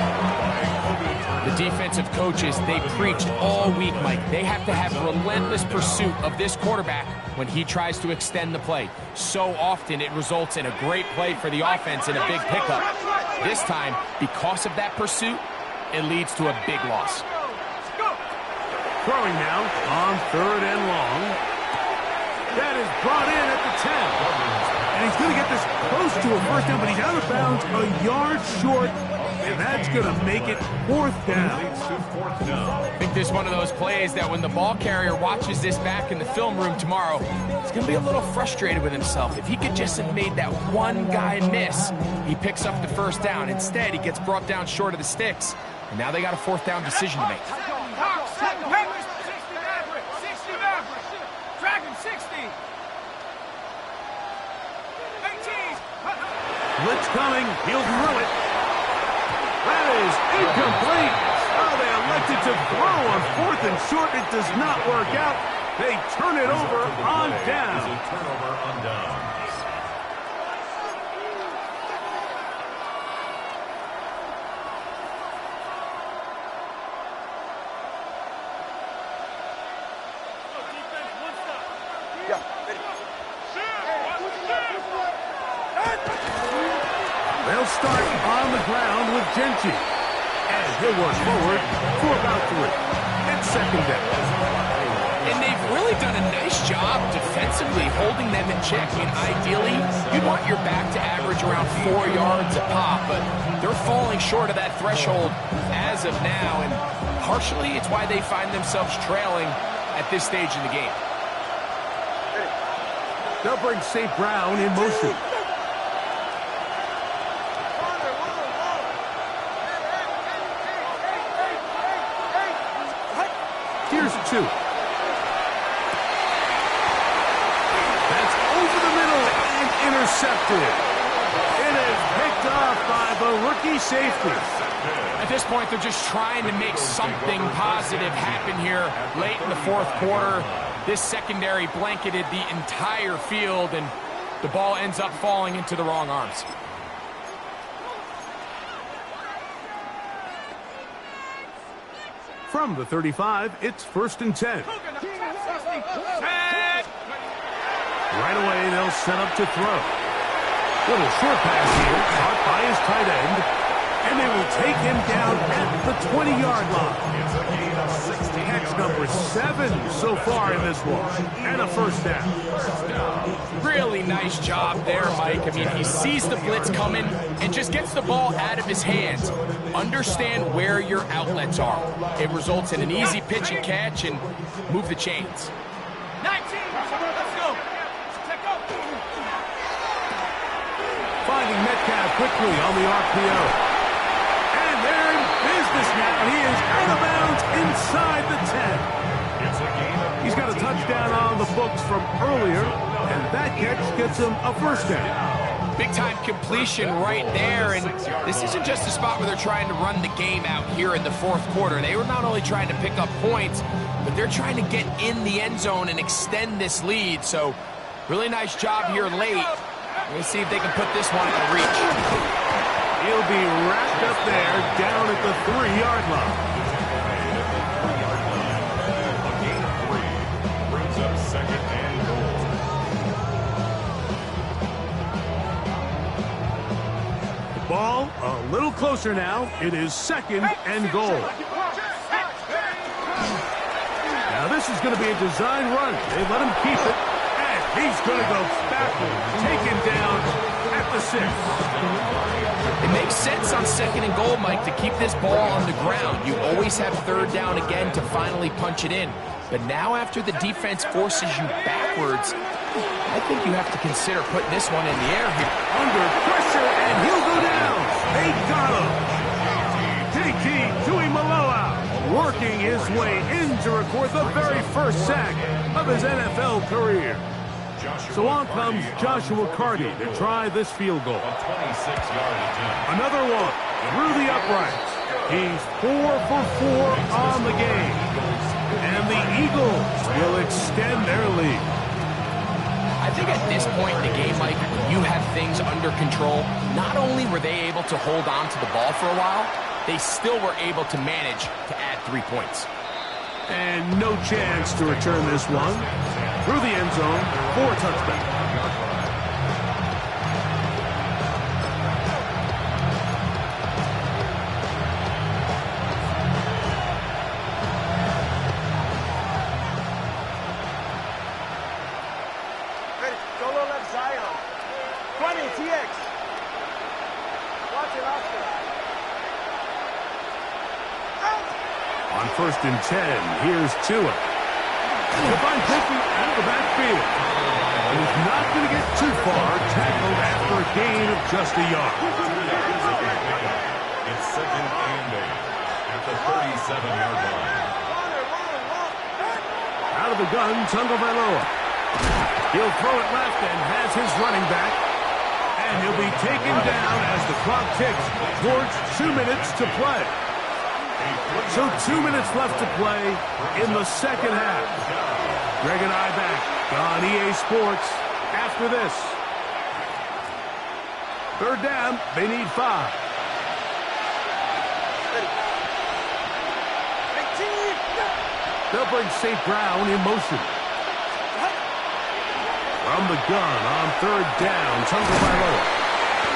[SPEAKER 2] The defensive coaches, they preached all week, Mike. They have to have relentless pursuit of this quarterback when he tries to extend the play. So often it results in a great play for the offense and a big pickup. This time, because of that pursuit, it leads to a big loss.
[SPEAKER 1] Throwing now on 3rd and long. That is brought in at the 10. And he's going to get this close to a 1st down, but he's out of bounds a yard short. And that's going to make it 4th down.
[SPEAKER 2] I think this is one of those plays that when the ball carrier watches this back in the film room tomorrow, he's going to be a little frustrated with himself. If he could just have made that one guy miss, he picks up the 1st down. Instead, he gets brought down short of the sticks. And now they got a 4th down decision to make.
[SPEAKER 4] 60 Dragon 60. 18.
[SPEAKER 1] Blitz coming. He'll throw it. That is incomplete. Oh, they elected to throw on 4th and short. It does not work out. They turn it over on down.
[SPEAKER 3] Turnover on downs.
[SPEAKER 1] They'll start on the ground with Genchi. And he'll work forward for about 3. It's 2nd down.
[SPEAKER 2] And they've really done a nice job defensively holding them in check. I mean, ideally, you'd want your back to average around 4 yards a pop, but they're falling short of that threshold as of now, and partially it's why they find themselves trailing at this stage in the game.
[SPEAKER 1] They'll bring St. Brown in motion. Here's 2. That's over the middle and intercepted. It is picked off by the rookie safety.
[SPEAKER 2] At this point, they're just trying to make something positive happen here late in the 4th quarter. This secondary blanketed the entire field, and the ball ends up falling into the wrong arms.
[SPEAKER 1] From the 35, it's 1st and 10. Right away, they'll set up to throw. Little short pass here, caught by his tight end. And they will take him down at the 20-yard line. Catch number 7 so far in this one. And a 1st down.
[SPEAKER 2] Really nice job there, Mike. I mean, he sees the blitz coming and just gets the ball out of his hands. Understand where your outlets are. It results in an easy pitch and catch and move the chains.
[SPEAKER 4] 19. Let's go.
[SPEAKER 1] Finding Metcalf quickly on the RPO. And they're in business now. He is out of bounds inside the 10. He's got a touchdown on the books from earlier, and that catch gets him a 1st down.
[SPEAKER 2] Big-time completion right there, and this isn't just a spot where they're trying to run the game out here in the 4th quarter. They were not only trying to pick up points, but they're trying to get in the end zone and extend this lead. So, really nice job here late. Let's see if they can put this one out of reach.
[SPEAKER 1] He'll be wrapped up there down at the 3-yard line.
[SPEAKER 3] brings up second and goal.
[SPEAKER 1] Ball a little closer now. It is second and goal. Now this is going to be a design run. They let him keep it. And he's going to go backwards. Taken down at the 6.
[SPEAKER 2] It makes sense on second and goal, Mike, to keep this ball on the ground. You always have third down again to finally punch it in. But now after the defense forces you backwards, I think you have to consider putting this one in the air here.
[SPEAKER 1] Under pressure, and he'll go down. They got him. JT Tuimoloau working his way in to record the very first sack of his NFL career. So on comes Joshua Carty to try this field goal.
[SPEAKER 3] A 26-yard attempt.
[SPEAKER 1] Another one through the uprights. He's 4 for 4 on the game. And the Eagles will extend their lead.
[SPEAKER 2] I think at this point in the game, Mike, when you have things under control, not only were they able to hold on to the ball for a while, they still were able to manage to add 3 points.
[SPEAKER 1] And no chance to return this one. Through the end zone for a touchdown.
[SPEAKER 4] Ready, solo left Zion. 20, TX. Watch it, Oscar.
[SPEAKER 1] On first and 10, here's Tua. Devine Pickett out of the backfield. He's not going to get too far, tackled after a gain of just a yard.
[SPEAKER 3] It's second and 8 at the 37-yard line.
[SPEAKER 1] Out of the gun, Tagovailoa. He'll throw it left and has his running back. And he'll be taken down as the clock ticks towards 2 minutes to play. So 2 minutes left to play in the second half. Greg and I back on EA Sports after this. Third down, they need 5. They'll bring St. Brown in motion. From the gun on third down, Tagovailoa.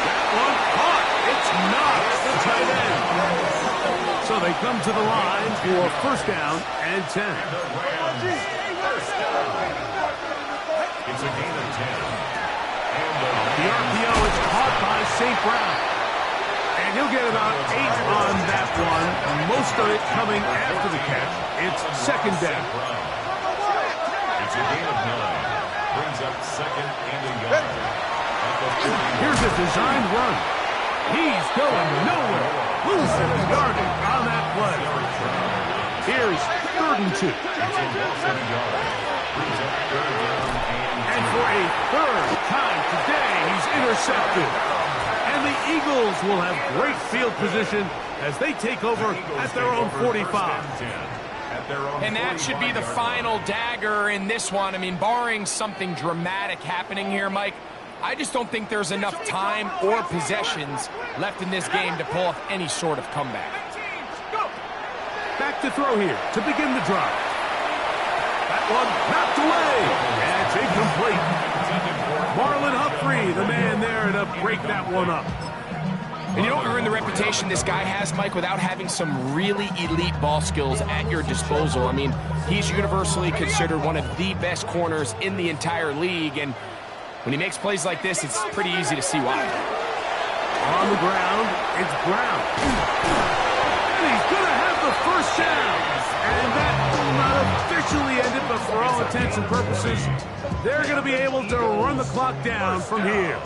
[SPEAKER 1] That one caught. It's not the tight end. So they come to the line for first down and 10.
[SPEAKER 3] First down. It's a gain of 10.
[SPEAKER 1] The RPO is caught by St. Brown. And he'll get about 8 on that one. Most of it coming after the catch. It's second down.
[SPEAKER 3] It's a gain of 9. Brings up second and a yard.
[SPEAKER 1] Here's a design run. He's going nowhere. Losing yardage on that play. Here's third and 2.
[SPEAKER 3] It's a loss of a yard. Brings up third down
[SPEAKER 1] And for a third time today, he's intercepted. And the Eagles will have great field position as they take over at their own 45.
[SPEAKER 2] And that should be the final dagger in this one. I mean, barring something dramatic happening here, Mike, I just don't think there's enough time or possessions left in this game to pull off any sort of comeback.
[SPEAKER 1] Back to throw here to begin the drive. That one knocked away. And it's incomplete. Marlon Humphrey, the man there to break that one up.
[SPEAKER 2] And you don't earn the reputation this guy has, Mike, without having some really elite ball skills at your disposal. I mean, he's universally considered one of the best corners in the entire league, and when he makes plays like this, it's pretty easy to see why.
[SPEAKER 1] On the ground, it's Brown. And he's going to have the first down. And that will not officially end it, but for all intents and purposes, they're going to be able to run the clock down from here.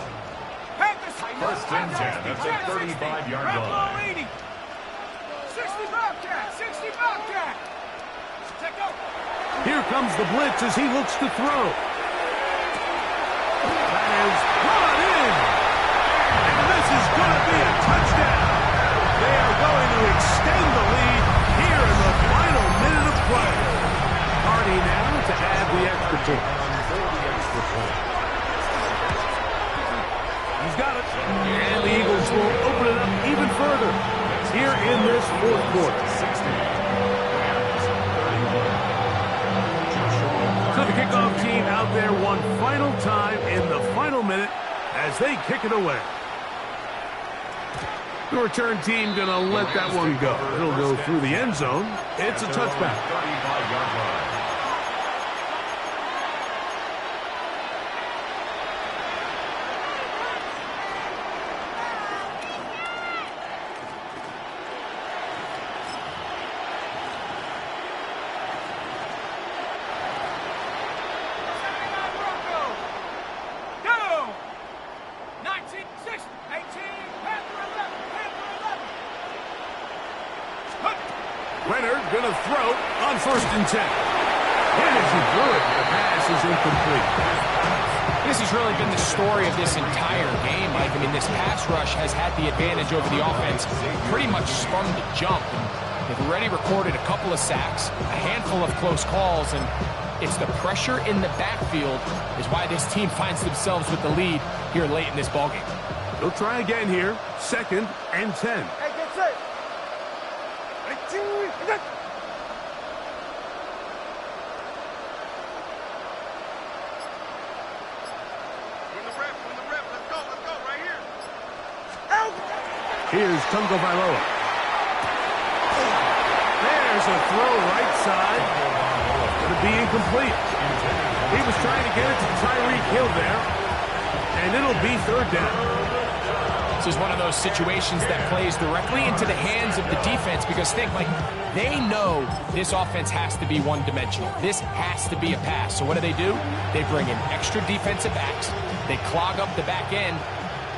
[SPEAKER 3] First and 10 at the 35-yard line.
[SPEAKER 4] 60 Bobcat, 60 Bobcat.
[SPEAKER 1] Here comes the blitz as he looks to throw. That is brought in. And this is going to be a touchdown. They are going to extend the lead here in the final minute of play. Hardy now to add the extra point. He's got it. And the Eagles will open it up even further here in this fourth quarter. So The kickoff team out there one final time in the final minute as they kick it away. The return team going to let that one go. It'll go through the end zone. It's a touchback.
[SPEAKER 3] 35-yard line.
[SPEAKER 1] Leonard going to throw on 1st and 10. And as he threw it, the pass is incomplete.
[SPEAKER 2] This has really been the story of this entire game, Mike. I mean, this pass rush has had the advantage over the offense pretty much from the jump. And they've already recorded a couple of sacks, a handful of close calls, and it's the pressure in the backfield is why this team finds themselves with the lead here late in this ballgame.
[SPEAKER 1] They'll try again here. 2nd and 10.
[SPEAKER 4] Hey, get set.
[SPEAKER 1] Here's Tungo Bailoa. There's a throw right side. Going to be incomplete. He was trying to get it to Tyreek Hill there. And it'll be 3rd down.
[SPEAKER 2] This is one of those situations that plays directly into the hands of the defense because think, like, they know this offense has to be one-dimensional. This has to be a pass. So what do? They bring in extra defensive backs. They clog up the back end.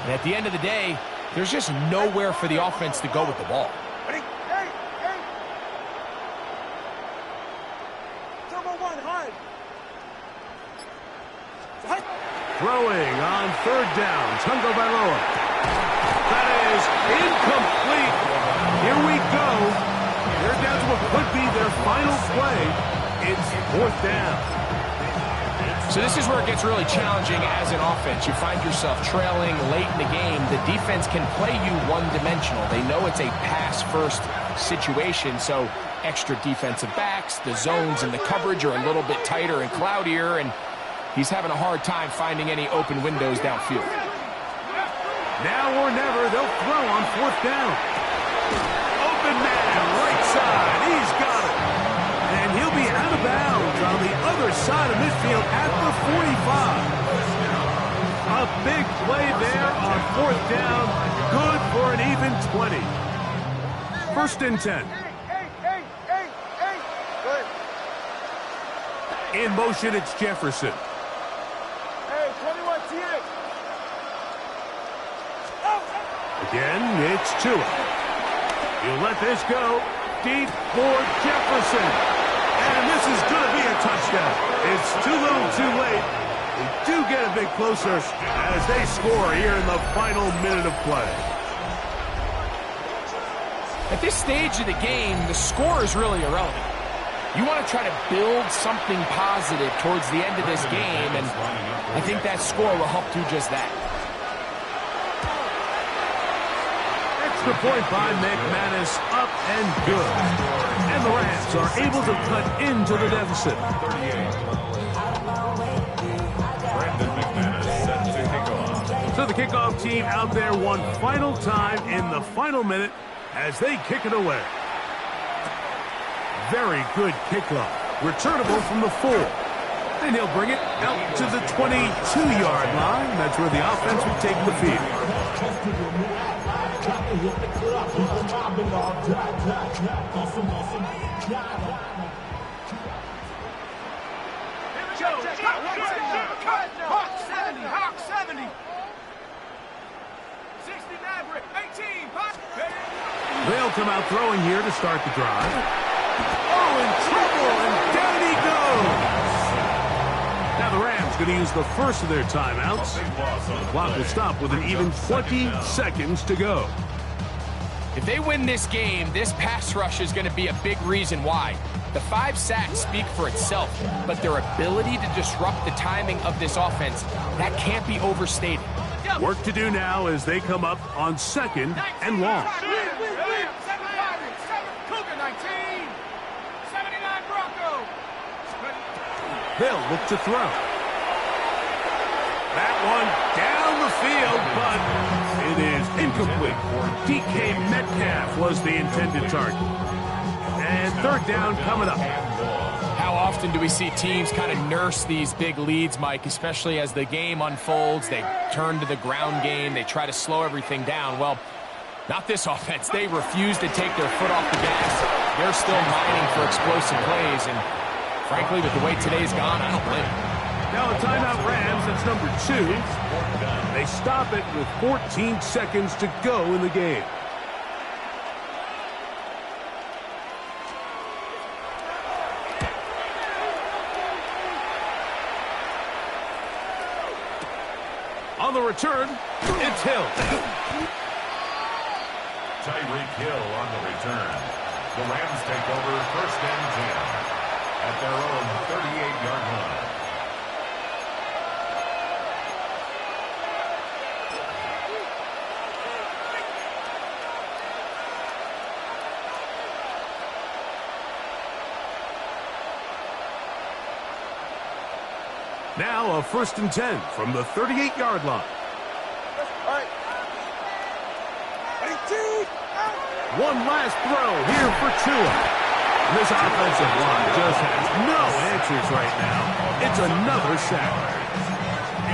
[SPEAKER 2] And at the end of the day, there's just nowhere for the offense to go with the ball.
[SPEAKER 4] Hey, hey. Turbo 1, hide.
[SPEAKER 1] Throwing on 3rd down. Tungo Bailoa. That is incomplete. Here we go. They're down to what could be their final play. It's 4th down.
[SPEAKER 2] So this is where it gets really challenging as an offense. You find yourself trailing late in the game. The defense can play you one-dimensional. They know it's a pass-first situation, so extra defensive backs, the zones and the coverage are a little bit tighter and cloudier, and he's having a hard time finding any open windows downfield.
[SPEAKER 1] Now or never, they'll throw on 4th down. Open man, right side. He's got it. And he'll be out of bounds on the other side of midfield at the 45. A big play there on 4th down. Good for an even 20. 1st and 10.
[SPEAKER 4] Hey. Good.
[SPEAKER 1] In motion, it's Jefferson.
[SPEAKER 4] Hey, 21 TX.
[SPEAKER 1] Again, it's Tua. He'll let this go. Deep for Jefferson. And this is going to be a touchdown. It's too little too late. They do get a bit closer as they score here in the final minute of play.
[SPEAKER 2] At this stage of the game, the score is really irrelevant. You want to try to build something positive towards the end of this game, and I think that score will help do just that.
[SPEAKER 1] Extra point by McManus, up and good. And the Rams are able to cut into the deficit.
[SPEAKER 3] Brandon McManus set to kick off.
[SPEAKER 1] So the kickoff team out there one final time in the final minute as they kick it away. Very good kickoff. Returnable from the 4. And he'll bring it out to the 22-yard line. That's where the offense will take the field.
[SPEAKER 4] Hawk 70. 60 Maverick, 18.
[SPEAKER 1] They'll come out throwing here to start the drive. Oh, in trouble, and down he goes. Now the Rams going to use the first of their timeouts. The clock will stop with an even 20 seconds to go.
[SPEAKER 2] If they win this game, this pass rush is going to be a big reason why. The 5 sacks speak for itself, but their ability to disrupt the timing of this offense, that can't be overstated.
[SPEAKER 1] Work to do now as they come up on 2nd and long. They'll look to throw. That one down the field, but it is incomplete. DK Metcalf was the intended target. And third down coming up.
[SPEAKER 2] How often do we see teams kind of nurse these big leads, Mike, especially as the game unfolds? They turn to the ground game. They try to slow everything down. Well, not this offense. They refuse to take their foot off the gas. They're still mining for explosive plays, and frankly, with the way today's gone, I don't blame them.
[SPEAKER 1] Now a timeout Rams, that's number 2. They stop it with 14 seconds to go in the game. On the return, it's Hill.
[SPEAKER 3] Tyreek Hill on the return. The Rams take over 1st and 10 at their own 38-yard line.
[SPEAKER 1] Now a 1st and 10 from the 38-yard line. One last throw here for Tua. This offensive line just has no answers right now. It's another sack.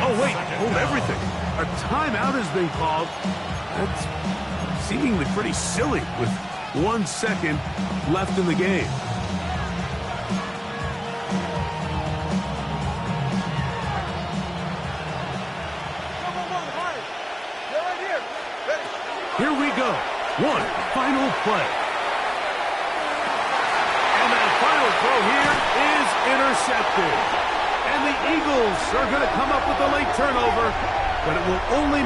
[SPEAKER 1] Oh, wait, hold everything. A timeout has been called. That's seemingly pretty silly with 1 second left in the game. Here we go. One final play. And that final throw here is intercepted. And the Eagles are going to come up with a late turnover, but it will only